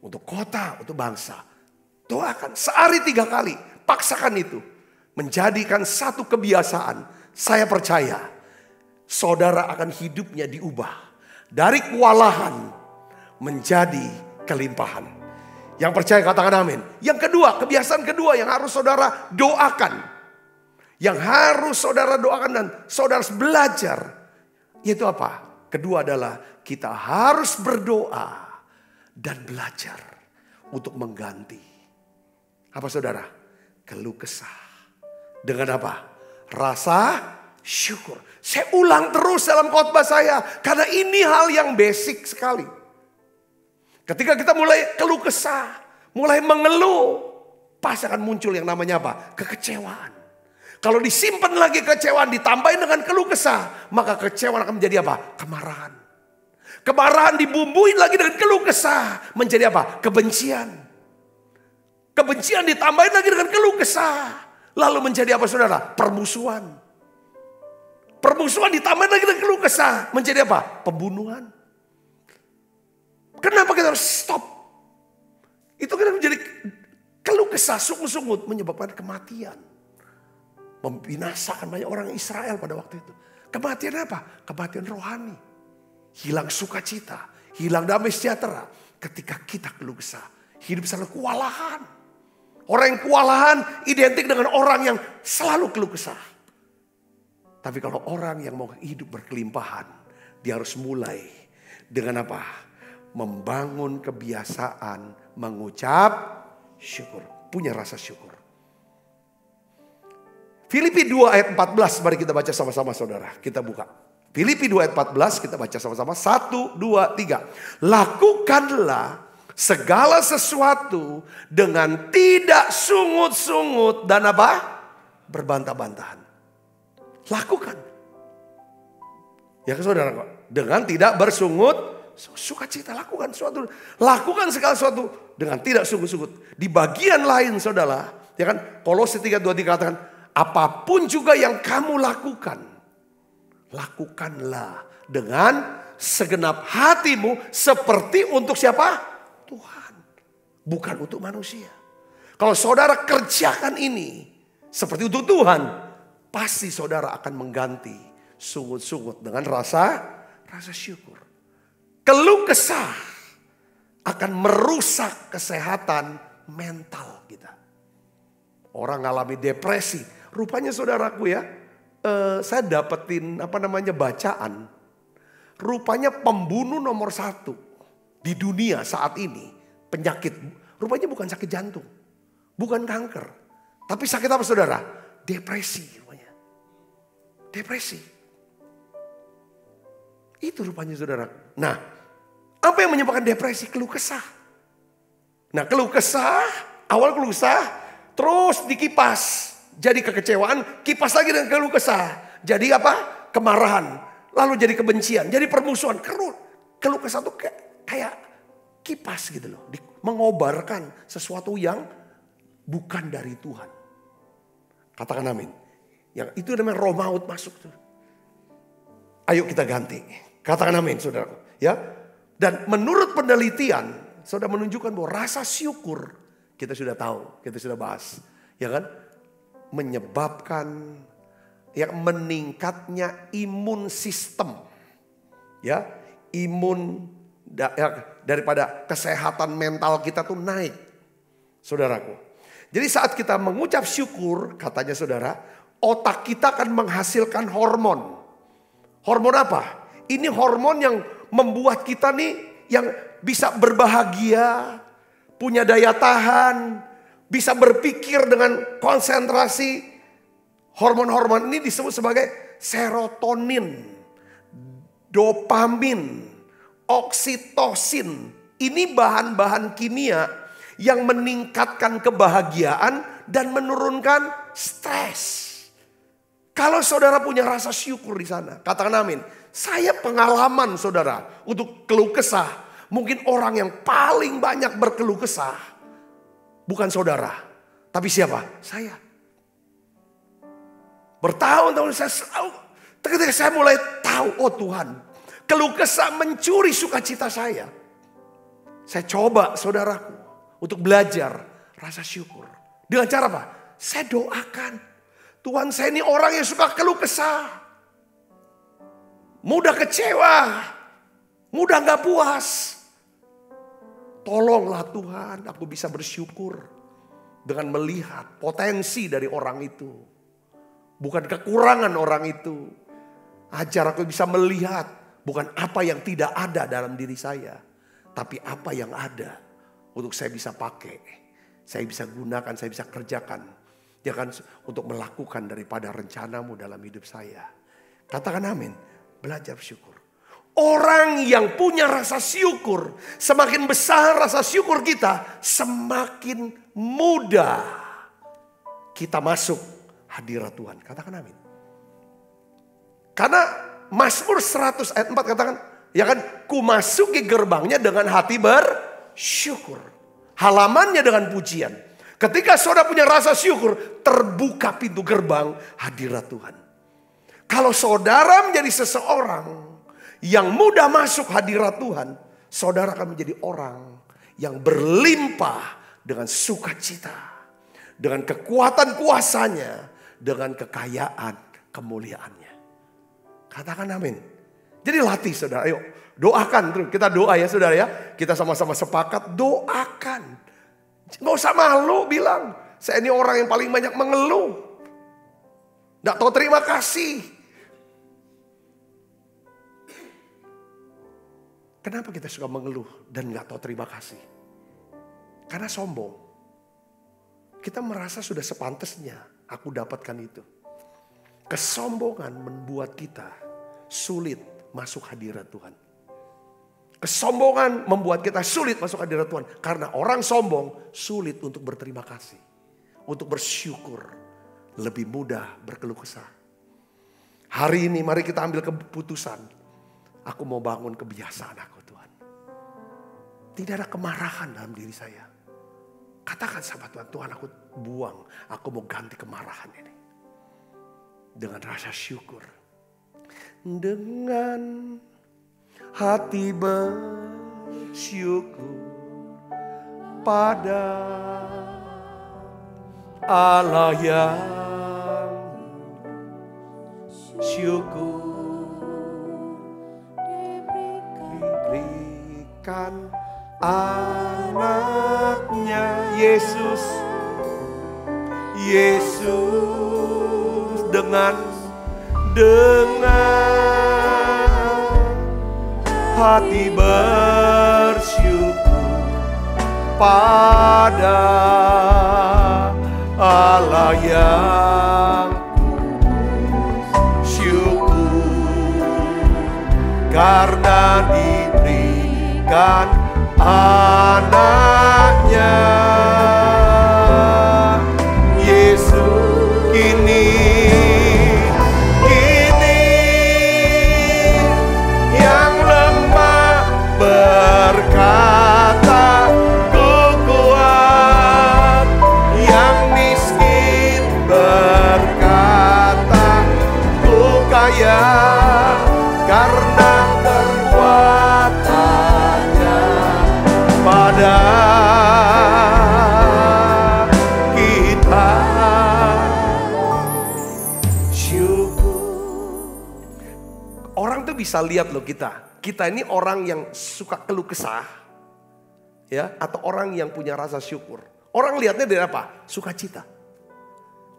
Untuk kota, untuk bangsa. Doakan sehari 3 kali. Paksakan itu. Menjadikan satu kebiasaan. Saya percaya. Saudara akan hidupnya diubah. Dari kewalahan menjadi kelimpahan. Yang percaya katakan amin. Yang kedua, kebiasaan kedua yang harus saudara doakan. Yang harus saudara doakan dan saudara harus belajar. Yaitu apa? Kedua adalah kita harus berdoa dan belajar untuk mengganti. Apa saudara? Keluh kesah. Dengan apa? Rasa syukur. Saya ulang terus dalam khotbah saya. Karena ini hal yang basic sekali. Ketika kita mulai keluh kesah, mulai mengeluh, pasti akan muncul yang namanya apa? Kekecewaan. Kalau disimpan lagi kekecewaan, ditambahin dengan keluh kesah, maka kekecewaan akan menjadi apa? Kemarahan. Kemarahan dibumbuin lagi dengan keluh kesah, menjadi apa? Kebencian. Kebencian ditambahin lagi dengan keluh kesah, lalu menjadi apa saudara? Permusuhan. Permusuhan ditambahin lagi dengan keluh kesah, menjadi apa? Pembunuhan. Kenapa kita harus stop? Itu kan menjadi keluh kesah, sungut-sungut menyebabkan kematian. Membinasakan banyak orang Israel pada waktu itu. Kematian apa? Kematian rohani. Hilang sukacita, hilang damai sejahtera. Ketika kita keluh kesah, hidup selalu kewalahan. Orang yang kewalahan identik dengan orang yang selalu keluh kesah. Tapi kalau orang yang mau hidup berkelimpahan, dia harus mulai dengan apa? Membangun kebiasaan mengucap syukur. Punya rasa syukur. Filipi 2 ayat 14, mari kita baca sama-sama saudara. Kita buka. Filipi 2 ayat 14, kita baca sama-sama. 1, 2, 3. Lakukanlah segala sesuatu dengan tidak sungut-sungut dan apa? Berbantah-bantahan. Lakukan. Ya saudara kok. Dengan tidak bersungut sukacita, lakukan sesuatu. Lakukan segala sesuatu dengan tidak sungut-sungut. Di bagian lain saudara, ya kan? Kolose 3:23 katakan, apapun juga yang kamu lakukan, lakukanlah dengan segenap hatimu seperti untuk siapa? Tuhan. Bukan untuk manusia. Kalau saudara kerjakan ini seperti untuk Tuhan, pasti saudara akan mengganti sungut-sungut dengan rasa syukur. Keluh kesah akan merusak kesehatan mental kita. Orang ngalami depresi. Rupanya saudaraku ya, saya dapetin bacaan. Rupanya pembunuh nomor 1 di dunia saat ini penyakit. Rupanya bukan sakit jantung, bukan kanker, tapi sakit apa saudara? Depresi rupanya. Depresi. Itu rupanya saudara. Nah, apa yang menyebabkan depresi? Keluh kesah. Nah, keluh kesah, awal keluh kesah, terus dikipas. Jadi kekecewaan, kipas lagi dengan keluh kesah. Jadi apa? Kemarahan. Lalu jadi kebencian, jadi permusuhan. Keluh kesah itu kayak kipas gitu loh. Mengobarkan sesuatu yang bukan dari Tuhan. Katakan amin. Yang itu namanya roh maut masuk tuh. Ayo kita ganti. Katakan amin saudara. Ya. Dan menurut penelitian, sudah menunjukkan bahwa rasa syukur, kita sudah tahu, kita sudah bahas, ya kan? Menyebabkan yang meningkatnya imun sistem, ya, daripada kesehatan mental kita tuh naik, saudaraku. Jadi saat kita mengucap syukur, katanya saudara, otak kita akan menghasilkan hormon. Hormon apa? Ini hormon yang membuat kita nih yang bisa berbahagia, punya daya tahan, bisa berpikir dengan konsentrasi. Hormon-hormon ini disebut sebagai serotonin, dopamin, oksitosin. Ini bahan-bahan kimia yang meningkatkan kebahagiaan dan menurunkan stres. Kalau saudara punya rasa syukur di sana, katakan amin. Saya pengalaman saudara untuk keluh kesah. Mungkin orang yang paling banyak berkeluh kesah. Bukan saudara. Tapi siapa? Saya. Bertahun-tahun saya selalu. Ketika saya mulai tahu, oh Tuhan. Keluh kesah mencuri sukacita saya. Saya coba saudaraku. Untuk belajar rasa syukur. Dengan cara apa? Saya doakan. Tuhan, saya ini orang yang suka keluh kesah. Mudah kecewa, mudah gak puas. Tolonglah Tuhan, aku bisa bersyukur dengan melihat potensi dari orang itu. Bukan kekurangan orang itu. Ajar aku bisa melihat bukan apa yang tidak ada dalam diri saya, tapi apa yang ada untuk saya bisa pakai, saya bisa gunakan, saya bisa kerjakan. Ya kan, untuk melakukan daripada rencanamu dalam hidup saya. Katakan amin, belajar bersyukur. Orang yang punya rasa syukur, semakin besar rasa syukur kita, semakin mudah kita masuk hadirat Tuhan. Katakan amin. Karena Mazmur 100 ayat 4 katakan, ya kan, ku masuki gerbangnya dengan hati bersyukur. Halamannya dengan pujian. Ketika saudara punya rasa syukur, terbuka pintu gerbang hadirat Tuhan. Kalau saudara menjadi seseorang yang mudah masuk hadirat Tuhan, saudara akan menjadi orang yang berlimpah dengan sukacita, dengan kekuatan kuasanya, dengan kekayaan kemuliaannya. Katakan amin. Jadi latih saudara, ayo doakan terus. Kita doa ya saudara ya. Kita sama-sama sepakat doakan. Gak usah malu bilang, saya ini orang yang paling banyak mengeluh. Gak tahu terima kasih. Kenapa kita suka mengeluh dan gak tahu terima kasih? Karena sombong. Kita merasa sudah sepantasnya aku dapatkan itu. Kesombongan membuat kita sulit masuk hadirat Tuhan. Kesombongan membuat kita sulit masuk hadirat Tuhan. Karena orang sombong sulit untuk berterima kasih. Untuk bersyukur. Lebih mudah berkeluh kesah. Hari ini mari kita ambil keputusan. Aku mau bangun kebiasaan aku Tuhan. Tidak ada kemarahan dalam diri saya. Katakan sama Tuhan, Tuhan aku buang. Aku mau ganti kemarahan ini. Dengan rasa syukur. Dengan hati bersyukur pada Allah yang syukur diberikan anaknya Yesus dengan hati bersyukur pada Allah yang syukur karena diberikan anaknya Yesus. Kini yang lemah berkata ku kuat, yang miskin berkata ku kaya, karena kekuatannya pada kita. Orang tuh bisa lihat loh kita ini orang yang suka keluh kesah, ya, atau orang yang punya rasa syukur. Orang lihatnya dari apa? Sukacita,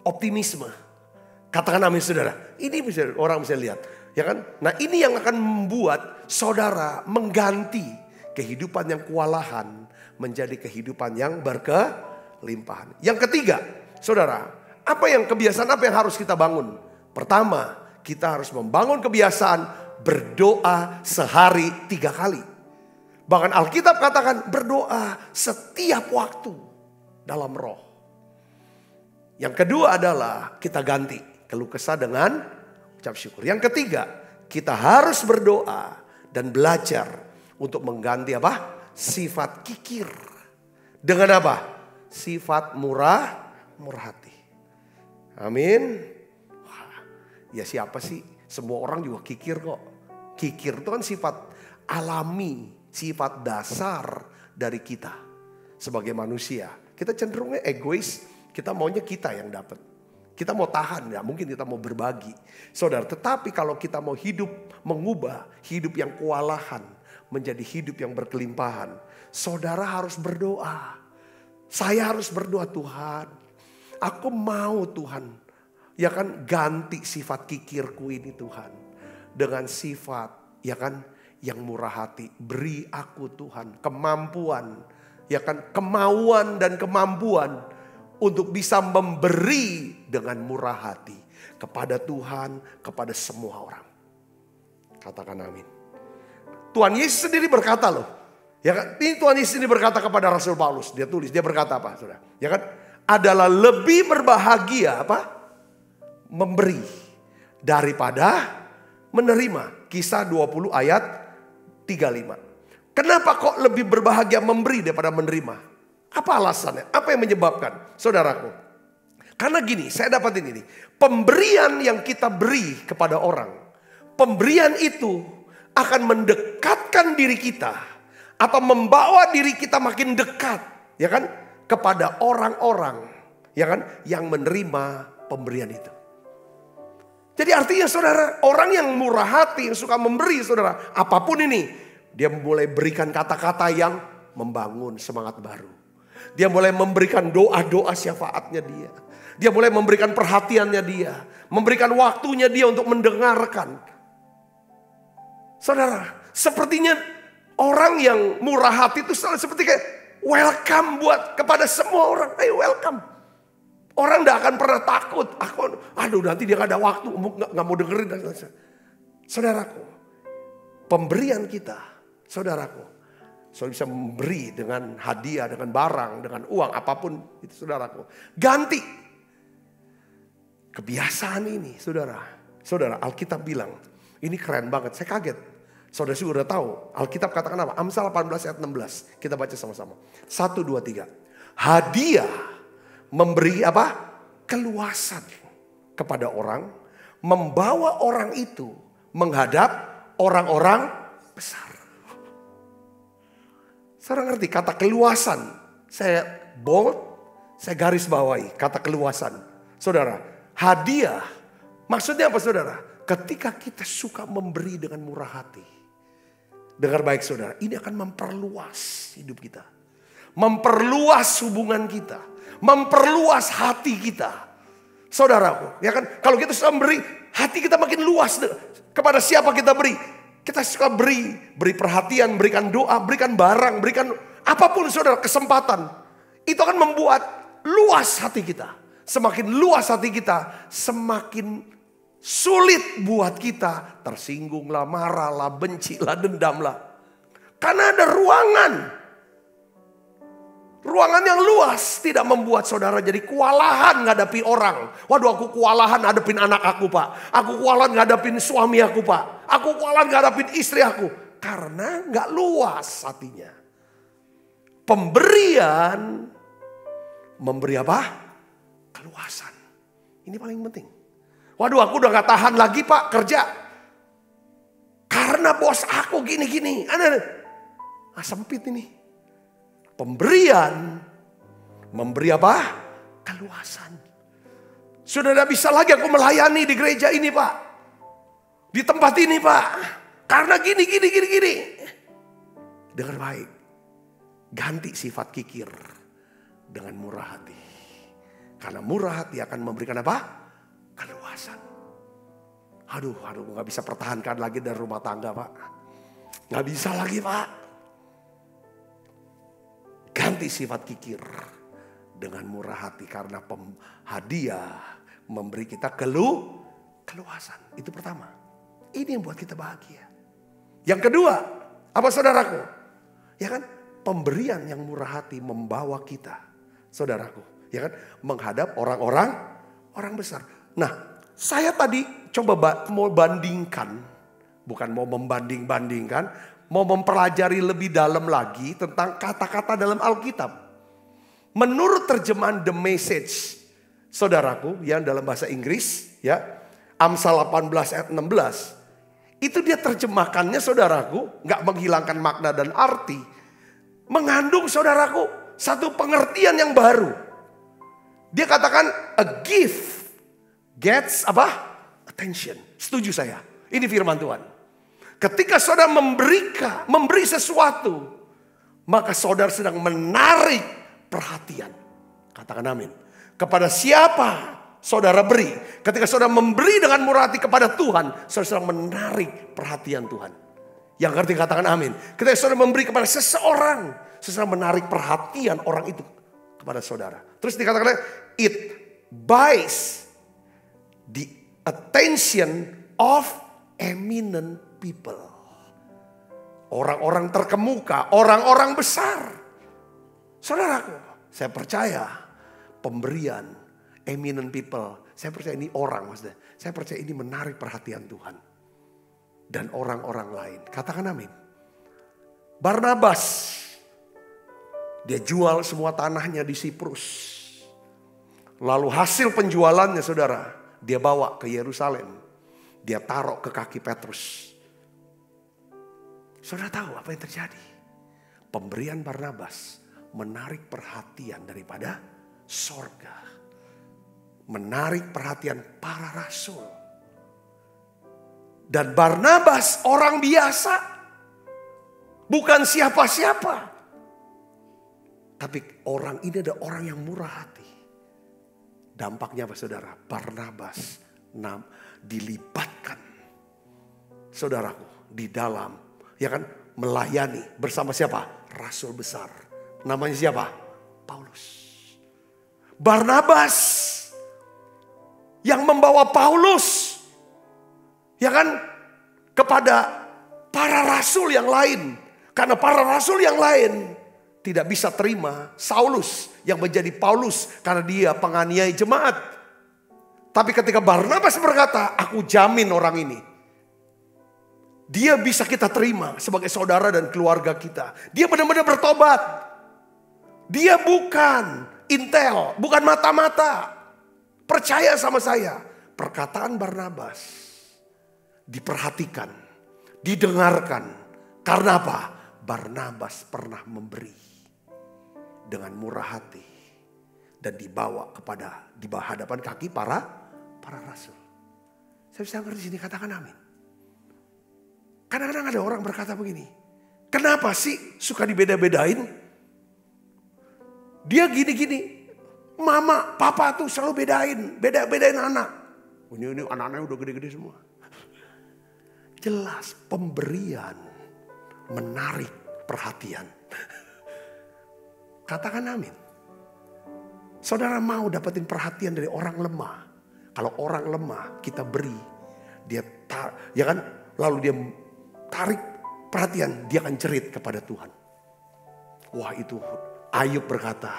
optimisme. Katakan amin saudara. Ini bisa orang bisa lihat, ya kan? Nah ini yang akan membuat saudara mengganti kehidupan yang kewalahan menjadi kehidupan yang berkelimpahan. Yang ketiga, saudara, kebiasaan apa yang harus kita bangun? Pertama, kita harus membangun kebiasaan berdoa sehari 3 kali. Bahkan Alkitab katakan berdoa setiap waktu dalam roh. Yang kedua adalah kita ganti keluh kesah dengan ucap syukur. Yang ketiga, kita harus berdoa dan belajar untuk mengganti apa? Sifat kikir. Dengan apa? Sifat murah hati. Amin. Ya siapa sih? Semua orang juga kikir kok. Kikir itu kan sifat alami, sifat dasar dari kita sebagai manusia. Kita cenderungnya egois, kita maunya kita yang dapat. Kita mau tahan, ya mungkin kita mau berbagi. Saudara, tetapi kalau kita mau hidup, mengubah hidup yang kewalahan menjadi hidup yang berkelimpahan, saudara harus berdoa. Saya harus berdoa, Tuhan, aku mau Tuhan, ya kan, ganti sifat kikirku ini Tuhan, dengan sifat, ya kan, yang murah hati. Beri aku Tuhan kemampuan, ya kan, kemauan dan kemampuan untuk bisa memberi dengan murah hati kepada Tuhan, kepada semua orang. Katakan amin. Tuhan Yesus sendiri berkata loh, ya kan? Ini Tuhan Yesus sendiri berkata kepada Rasul Paulus. Dia tulis, dia berkata apa, saudara? Ya kan? Adalah lebih berbahagia apa? Memberi daripada menerima. Kisah 20 ayat 35. Kenapa kok lebih berbahagia memberi daripada menerima? Apa alasannya? Apa yang menyebabkan, saudaraku? Karena gini, saya dapatin ini. Pemberian yang kita beri kepada orang, pemberian itu akan mendekatkan diri kita atau membawa diri kita makin dekat, ya kan, kepada orang-orang, ya kan, yang menerima pemberian itu. Jadi artinya saudara, orang yang murah hati, yang suka memberi, saudara, apapun ini, dia mulai berikan kata-kata yang membangun semangat baru. Dia mulai memberikan doa-doa syafaatnya dia. Dia mulai memberikan perhatiannya dia, memberikan waktunya dia untuk mendengarkan. Saudara, sepertinya orang yang murah hati itu seperti kayak welcome buat kepada semua orang. Ayo welcome. Orang tidak akan pernah takut. Aduh nanti dia gak ada waktu, gak mau dengerin. Saudaraku, pemberian kita, saudaraku, saudara bisa memberi dengan hadiah, dengan barang, dengan uang, apapun itu saudaraku. Ganti kebiasaan ini, saudara. Saudara, Alkitab bilang, ini keren banget, saya kaget. Saudara sudah tahu, Alkitab katakan apa? Amsal 18 ayat 16. Kita baca sama-sama. 1, 2, 3. Hadiah memberi apa? Keluasan kepada orang. Membawa orang itu menghadap orang-orang besar. Saudara ngerti kata keluasan? Saya bold, saya garis bawahi kata keluasan. Saudara, hadiah. Maksudnya apa saudara? Ketika kita suka memberi dengan murah hati. Dengar baik saudara, ini akan memperluas hidup kita. Memperluas hubungan kita. Memperluas hati kita. Saudaraku, ya kan? Kalau kita suka memberi, hati kita makin luas. Kepada siapa kita beri? Kita suka beri perhatian, berikan doa, berikan barang, berikan apapun saudara, kesempatan. Itu akan membuat luas hati kita. Semakin luas hati kita, semakin sulit buat kita tersinggunglah, marahlah, bencilah, dendamlah. Karena ada ruangan. Ruangan yang luas tidak membuat saudara jadi kewalahan ngadapi orang. Waduh, aku kewalahan ngadepin anak aku pak. Aku kewalahan ngadepin suami aku pak. Aku kewalahan ngadepin istri aku. Karena gak luas hatinya. Pemberian memberi apa? Keluasan. Ini paling penting. Waduh, aku udah gak tahan lagi pak kerja. Karena bos aku gini-gini. Sempit ini. Pemberian memberi apa? Keluasan. Sudah tidak bisa lagi aku melayani di gereja ini pak. Di tempat ini pak. Karena gini. Dengar baik. Ganti sifat kikir dengan murah hati. Karena murah hati akan memberikan apa? Keluasan. Aduh, gak bisa pertahankan lagi dari rumah tangga pak. Gak bisa lagi pak. Ganti sifat kikir dengan murah hati. Karena hadiah memberi kita keluasan. Itu pertama. Ini yang buat kita bahagia. Yang kedua, apa saudaraku? Ya kan, pemberian yang murah hati membawa kita, saudaraku, ya kan, menghadap orang besar. Nah, saya tadi coba mau bandingkan, bukan mau membanding-bandingkan, mau mempelajari lebih dalam lagi tentang kata-kata dalam Alkitab. Menurut terjemahan The Message, saudaraku, yang dalam bahasa Inggris, ya, Amsal 18 ayat 16, itu dia terjemahkannya, saudaraku, gak menghilangkan makna dan arti, mengandung, saudaraku, satu pengertian yang baru. Dia katakan a gift gets apa? Attention. Setuju saya. Ini firman Tuhan. Ketika saudara memberi sesuatu, maka saudara sedang menarik perhatian. Katakan amin. Kepada siapa saudara beri? Ketika saudara memberi dengan murah hati kepada Tuhan, saudara sedang menarik perhatian Tuhan. Yang ngerti katakan amin. Ketika saudara memberi kepada seseorang, saudara menarik perhatian orang itu kepada saudara. Terus dikatakan, it buys the attention of eminent people. Orang-orang terkemuka, orang-orang besar. Saudaraku, saya percaya pemberian eminent people. Saya percaya ini orang maksudnya. Saya percaya ini menarik perhatian Tuhan. Dan orang-orang lain. Katakan amin. Barnabas. Dia jual semua tanahnya di Siprus. Lalu hasil penjualannya saudara. Dia bawa ke Yerusalem. Dia taruh ke kaki Petrus. Saudara tahu apa yang terjadi? Pemberian Barnabas menarik perhatian daripada sorga. Menarik perhatian para rasul. Dan Barnabas orang biasa. Bukan siapa-siapa. Tapi orang ini adalah orang yang murah hati. Dampaknya apa saudara? Barnabas dilibatkan. Saudaraku di dalam. Ya kan melayani bersama siapa? Rasul besar. Namanya siapa? Paulus. Barnabas yang membawa Paulus ya kan kepada para rasul yang lain. Karena para rasul yang lain tidak bisa terima Saulus yang menjadi Paulus karena dia penganiaya jemaat. Tapi ketika Barnabas berkata, aku jamin orang ini. Dia bisa kita terima sebagai saudara dan keluarga kita. Dia benar-benar bertobat. Dia bukan intel, bukan mata-mata. Percaya sama saya. Perkataan Barnabas diperhatikan, didengarkan. Karena apa? Barnabas pernah memberi dengan murah hati. Dan dibawa di hadapan kaki para rasul. Saya bisa ngerti sini, katakan amin. Kadang-kadang ada orang berkata begini. Kenapa sih suka dibeda-bedain? Dia gini-gini. Mama, papa tuh selalu bedain anak. Ini anak-anaknya udah gede-gede semua. Jelas pemberian menarik perhatian. Katakan amin. Saudara mau dapetin perhatian dari orang lemah. Kalau orang lemah kita beri. Dia ya kan? Lalu dia tarik perhatian, dia akan jerit kepada Tuhan. Wah itu Ayub berkata,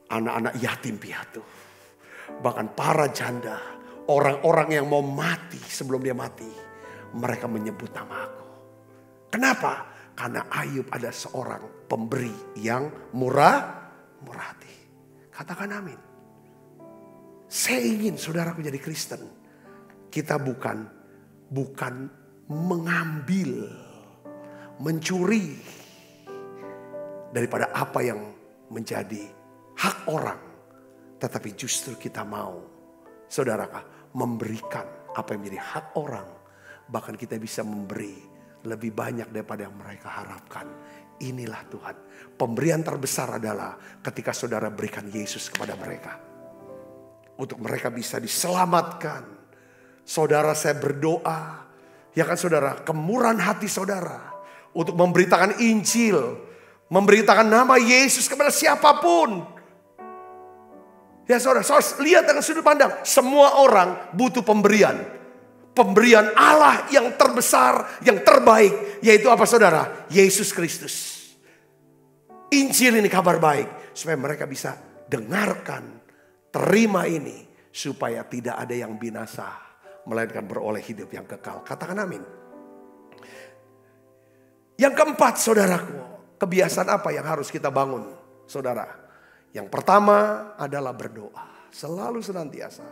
anak-anak yatim piatu, bahkan para janda, orang-orang yang mau mati sebelum dia mati, mereka menyebut nama aku. Kenapa? Karena Ayub ada seorang pemberi yang murah hati. Katakan amin. Saya ingin saudaraku jadi Kristen. Kita bukan mengambil, mencuri daripada apa yang menjadi hak orang. Tetapi justru kita mau, saudara, memberikan apa yang menjadi hak orang. Bahkan kita bisa memberi lebih banyak daripada yang mereka harapkan. Inilah Tuhan. Pemberian terbesar adalah ketika saudara berikan Yesus kepada mereka. Untuk mereka bisa diselamatkan. Saudara, saya berdoa. Ya kan saudara, kemurahan hati saudara. Untuk memberitakan Injil. Memberitakan nama Yesus kepada siapapun. Ya saudara, lihat dengan sudut pandang. Semua orang butuh pemberian. Pemberian Allah yang terbesar, yang terbaik. Yaitu apa saudara? Yesus Kristus. Injil ini kabar baik. Supaya mereka bisa dengarkan, terima ini. Supaya tidak ada yang binasa. Melainkan beroleh hidup yang kekal. Katakan amin. Yang keempat saudaraku. Kebiasaan apa yang harus kita bangun saudara? Yang pertama adalah berdoa. Selalu senantiasa.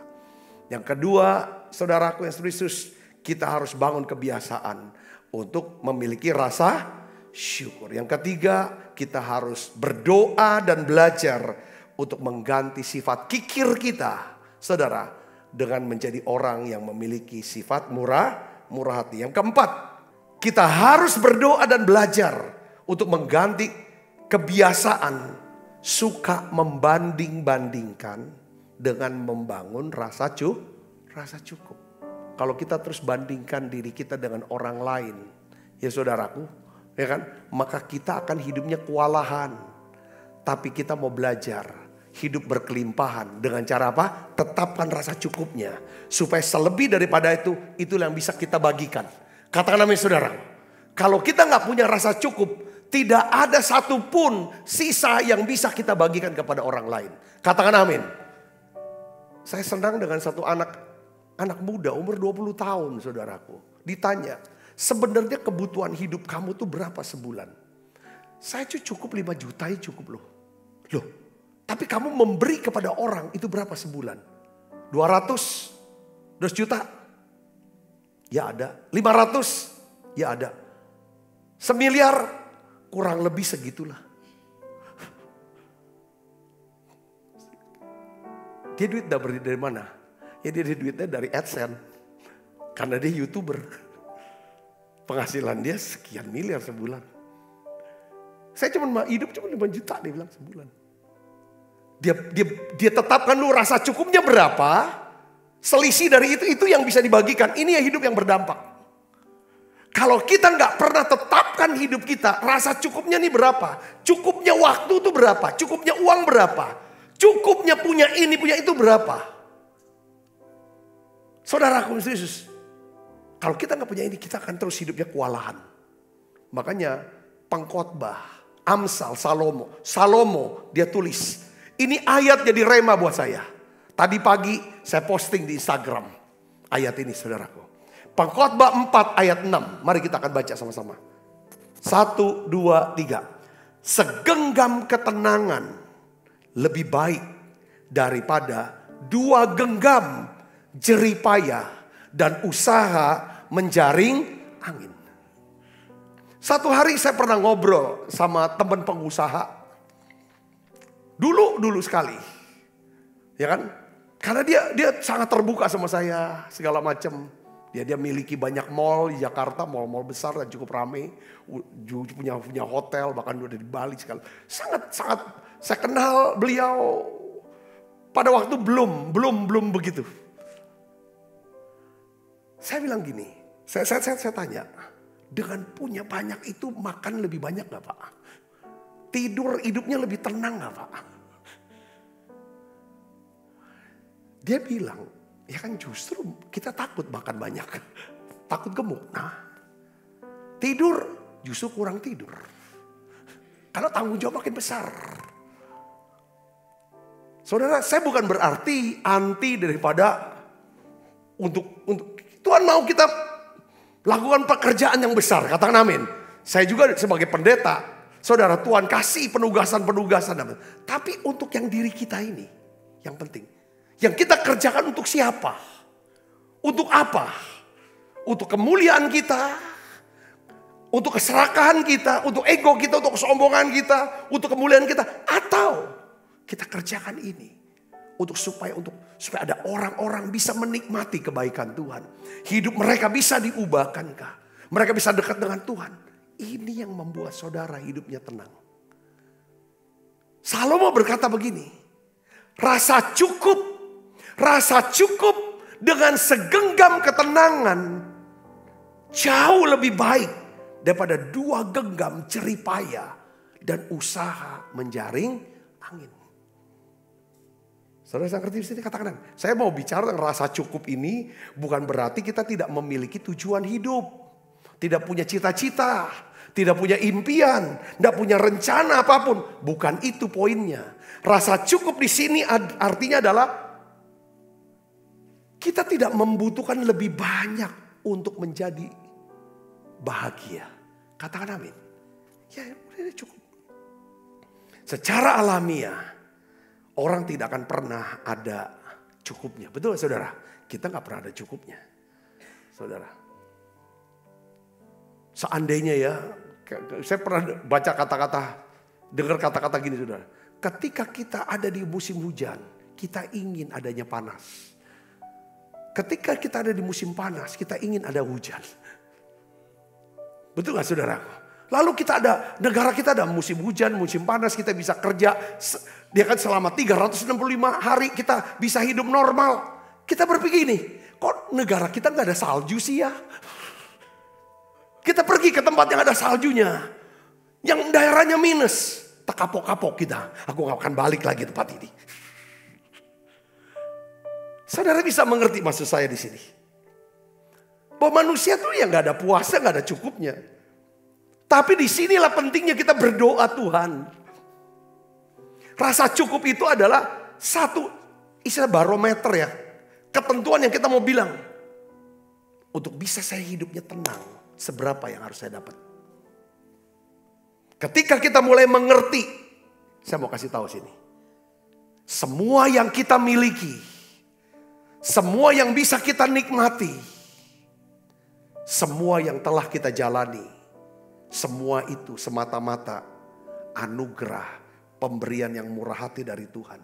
Yang kedua saudaraku yang Kristus. Kita harus bangun kebiasaan. Untuk memiliki rasa syukur. Yang ketiga kita harus berdoa dan belajar. Untuk mengganti sifat kikir kita. Saudara. Dengan menjadi orang yang memiliki sifat murah murah hati. Yang keempat, kita harus berdoa dan belajar untuk mengganti kebiasaan suka membanding-bandingkan dengan membangun rasa cukup. Kalau kita terus bandingkan diri kita dengan orang lain, ya saudaraku, ya kan, maka kita akan hidupnya kewalahan. Tapi kita mau belajar hidup berkelimpahan dengan cara apa? Tetapkan rasa cukupnya. Supaya selebih daripada itu yang bisa kita bagikan. Katakan amin saudara. Kalau kita gak punya rasa cukup, tidak ada satupun sisa yang bisa kita bagikan kepada orang lain. Katakan amin. Saya senang dengan satu anak muda umur 20 tahun saudaraku. Ditanya, sebenarnya kebutuhan hidup kamu tuh berapa sebulan? Saya cukup 5 juta ya cukup loh. Loh, tapi kamu memberi kepada orang itu berapa sebulan? 200 juta? Ya ada. 500? Ya ada. 1 miliar? Kurang lebih segitulah. Dia duit dari mana? Ya dia duitnya dari AdSense. Karena dia YouTuber. Penghasilan dia sekian miliar sebulan. Saya hidup cuma 5 juta dia bilang sebulan. Dia tetapkan dulu rasa cukupnya berapa. Selisih dari itu yang bisa dibagikan. Ini ya hidup yang berdampak. Kalau kita nggak pernah tetapkan hidup kita, rasa cukupnya nih berapa? Cukupnya waktu itu berapa? Cukupnya uang berapa? Cukupnya punya ini, punya itu berapa? Saudaraku Yesus, kalau kita nggak punya ini, kita akan terus hidupnya kewalahan. Makanya pengkhotbah Amsal Salomo dia tulis. Ini ayat jadi rema buat saya. Tadi pagi saya posting di Instagram ayat ini saudaraku. Pengkhotbah 4 ayat 6. Mari kita akan baca sama-sama. 1, 2, 3. Segenggam ketenangan lebih baik daripada 2 genggam jeripaya dan usaha menjaring angin. Satu hari saya pernah ngobrol sama teman pengusaha. Dulu sekali. Ya kan? Karena dia sangat terbuka sama saya segala macam. Dia miliki banyak mall di Jakarta, mall-mall besar dan cukup ramai. Punya hotel, bahkan udah di Bali sekali. Sangat saya kenal beliau pada waktu belum begitu. Saya bilang gini, saya tanya, dengan punya banyak itu makan lebih banyak gak Pak? Tidur hidupnya lebih tenang gak Pak? Dia bilang, ya kan justru kita takut makan banyak. Takut gemuk. Nah, tidur justru kurang tidur. Karena tanggung jawab makin besar. Saudara, saya bukan berarti anti daripada untuk Tuhan mau kita lakukan pekerjaan yang besar, katakan amin. Saya juga sebagai pendeta, saudara Tuhan kasih penugasan. Tapi untuk yang diri kita ini, yang penting. Yang kita kerjakan untuk siapa? Untuk apa? Untuk kemuliaan kita? Untuk keserakahan kita? Untuk ego kita? Untuk kesombongan kita? Untuk kemuliaan kita? Atau kita kerjakan ini supaya ada orang-orang bisa menikmati kebaikan Tuhan. Hidup mereka bisa diubahkankah? Mereka bisa dekat dengan Tuhan. Ini yang membuat saudara hidupnya tenang. Salomo berkata begini, rasa cukup dengan segenggam ketenangan jauh lebih baik daripada 2 genggam jeripaya dan usaha menjaring angin. Saudara saya ngerti di sini, katakan. Saya mau bicara tentang rasa cukup ini bukan berarti kita tidak memiliki tujuan hidup. Tidak punya cita-cita. Tidak punya impian. Tidak punya rencana apapun. Bukan itu poinnya. Rasa cukup di sini artinya adalah kita tidak membutuhkan lebih banyak untuk menjadi bahagia. Katakan amin. Ya udah cukup. Secara alamiah orang tidak akan pernah ada cukupnya. Betul saudara? Kita gak pernah ada cukupnya. Saudara. Seandainya ya, saya pernah baca dengar kata-kata gini saudara. Ketika kita ada di musim hujan, kita ingin adanya panas. Ketika kita ada di musim panas, kita ingin ada hujan. Betul gak saudaraku? Lalu kita ada, negara kita ada musim hujan, musim panas, kita bisa kerja. Dia kan selama 365 hari kita bisa hidup normal. Kita berpikir ini, kok negara kita gak ada salju sih ya? Kita pergi ke tempat yang ada saljunya. Yang daerahnya minus. Tak kapok-kapok kita. Aku gak akan balik lagi tempat ini. Saudara bisa mengerti maksud saya di sini. Bahwa manusia tuh yang gak ada puasa, gak ada cukupnya. Tapi disinilah pentingnya kita berdoa Tuhan. Rasa cukup itu adalah satu istilah barometer ya. Ketentuan yang kita mau bilang. Untuk bisa saya hidupnya tenang. Seberapa yang harus saya dapat. Ketika kita mulai mengerti. Saya mau kasih tahu sini. Semua yang kita miliki. Semua yang bisa kita nikmati. Semua yang telah kita jalani. Semua itu semata-mata anugerah pemberian yang murah hati dari Tuhan.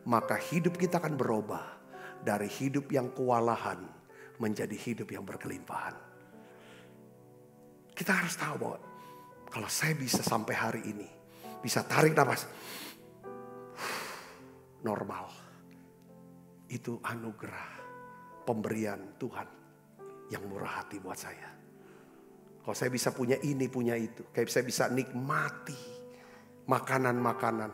Maka hidup kita akan berubah dari hidup yang kewalahan menjadi hidup yang berkelimpahan. Kita harus tahu bahwa kalau saya bisa sampai hari ini, bisa tarik nafas normal. Itu anugerah pemberian Tuhan yang murah hati buat saya. Kalau saya bisa punya ini, punya itu. Kayak saya bisa nikmati makanan-makanan.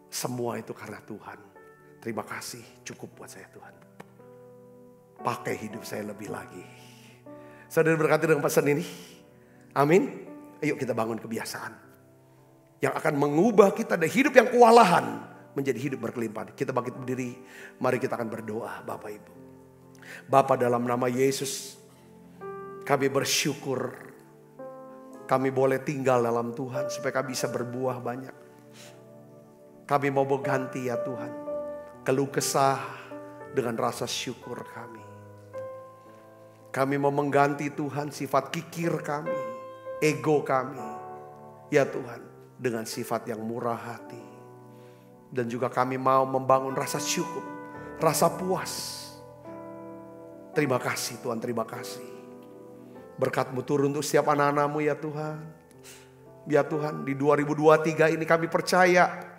Semua itu karena Tuhan. Terima kasih, cukup buat saya Tuhan. Pakai hidup saya lebih lagi. Saudara berkati dengan pesan ini. Amin. Ayo kita bangun kebiasaan. Yang akan mengubah kita dari hidup yang kewalahan menjadi hidup berkelimpahan. Kita bangkit berdiri. Mari kita akan berdoa Bapak Ibu. Bapa dalam nama Yesus. Kami bersyukur. Kami boleh tinggal dalam Tuhan. Supaya kami bisa berbuah banyak. Kami mau berganti ya Tuhan. Keluh kesah dengan rasa syukur kami. Kami mau mengganti Tuhan sifat kikir kami. Ego kami. Ya Tuhan. Dengan sifat yang murah hati. Dan juga kami mau membangun rasa syukur. Rasa puas. Terima kasih Tuhan, terima kasih. Berkat-Mu turun untuk setiap anak-anak-Mu ya Tuhan. Ya Tuhan, di 2023 ini kami percaya.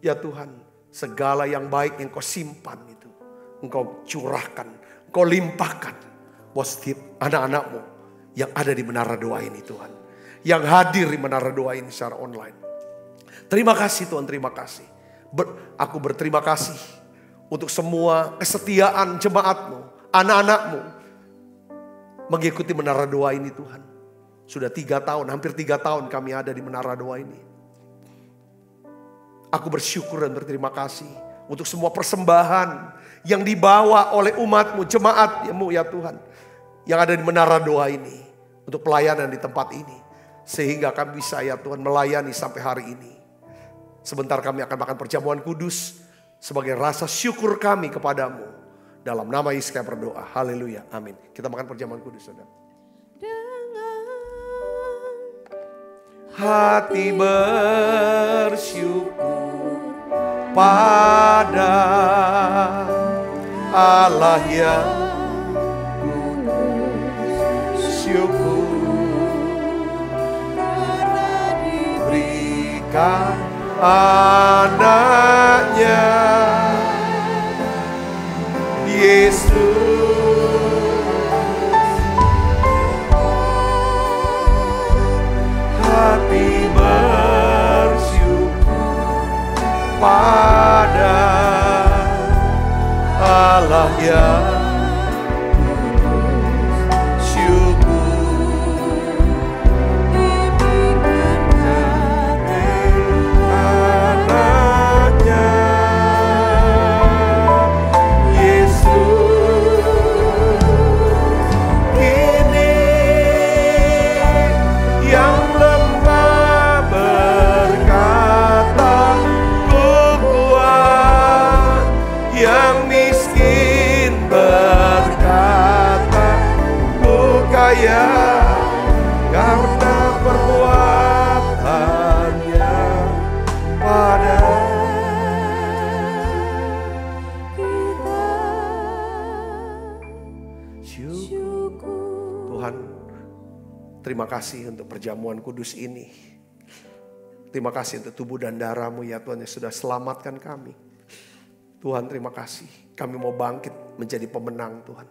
Ya Tuhan, segala yang baik yang Kau simpan itu. Engkau curahkan, Engkau limpahkan. Buat setiap anak-anak-Mu yang ada di menara doa ini Tuhan. Yang hadir di menara doa ini secara online. Terima kasih Tuhan, terima kasih. Aku berterima kasih untuk semua kesetiaan jemaat-Mu, anak-anak-Mu mengikuti menara doa ini Tuhan. Sudah 3 tahun, hampir 3 tahun kami ada di menara doa ini. Aku bersyukur dan berterima kasih untuk semua persembahan yang dibawa oleh umat-Mu, jemaat-Mu ya Tuhan. Yang ada di menara doa ini untuk pelayanan di tempat ini. Sehingga kami bisa ya Tuhan melayani sampai hari ini. Sebentar kami akan makan perjamuan kudus sebagai rasa syukur kami kepadamu. Dalam nama Yesus kami berdoa. Haleluya. Amin. Kita makan perjamuan kudus, saudara. Dengan hati bersyukur pada Allah yang kudus. Syukur karena diberikan anaknya Yesus. Hati bersyukur pada Allah yang miskin Terima kasih untuk perjamuan kudus ini. Terima kasih untuk tubuh dan darah-Mu ya Tuhan yang sudah selamatkan kami. Tuhan terima kasih. Kami mau bangkit menjadi pemenang Tuhan.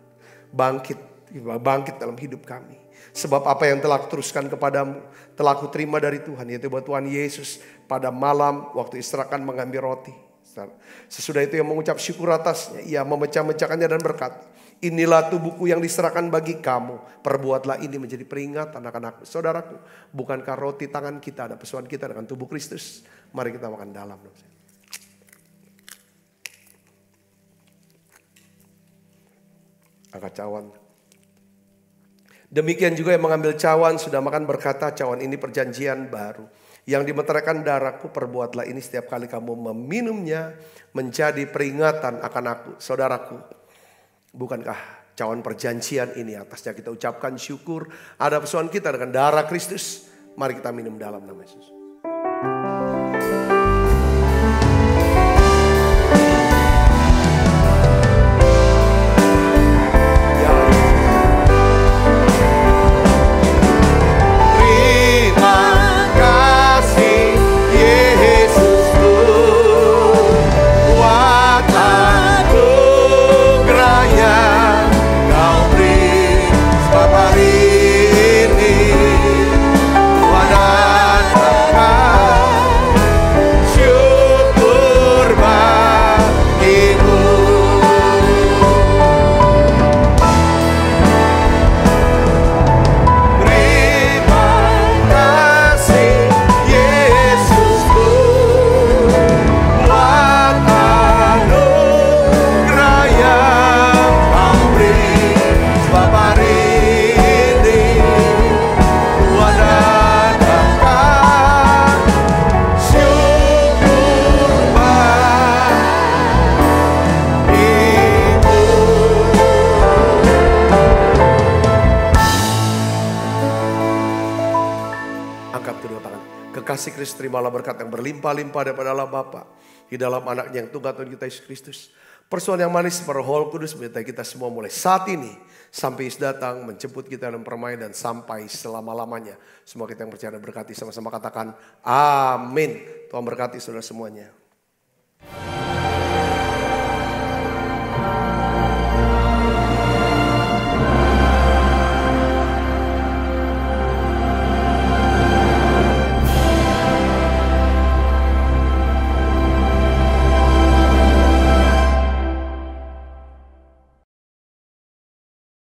Bangkit dalam hidup kami. Sebab apa yang telah kuteruskan kepadamu telah aku terima dari Tuhan. Yaitu bahwa Tuhan Yesus pada malam waktu istirahat mengambil roti. Sesudah itu yang mengucap syukur atasnya. Ia memecah-mecahkannya dan berkata, inilah tubuhku yang diserahkan bagi kamu. Perbuatlah ini menjadi peringatan akan aku. Saudaraku, bukankah roti tangan kita ada persoalan kita dengan tubuh Kristus? Mari kita makan dalam. Angkat cawan. Demikian juga yang mengambil cawan sudah makan berkata, cawan ini perjanjian baru. Yang dimeteraikan darahku, perbuatlah ini setiap kali kamu meminumnya menjadi peringatan akan aku. Saudaraku, bukankah cawan perjanjian ini atasnya kita ucapkan syukur. Ada persoalan kita dengan darah Kristus. Mari kita minum dalam nama Yesus. Kasih Kristus, terimalah berkat yang berlimpah-limpah daripada Allah Bapa di dalam anaknya yang tunggal Tuhan kita Yesus Kristus. Persoalan yang manis Roh Kudus menyertai kita semua mulai saat ini sampai Yesus datang menjemput kita dalam permainan dan sampai selama-lamanya. Semua kita yang percaya dan berkati sama-sama katakan amin. Tuhan berkati saudara semuanya.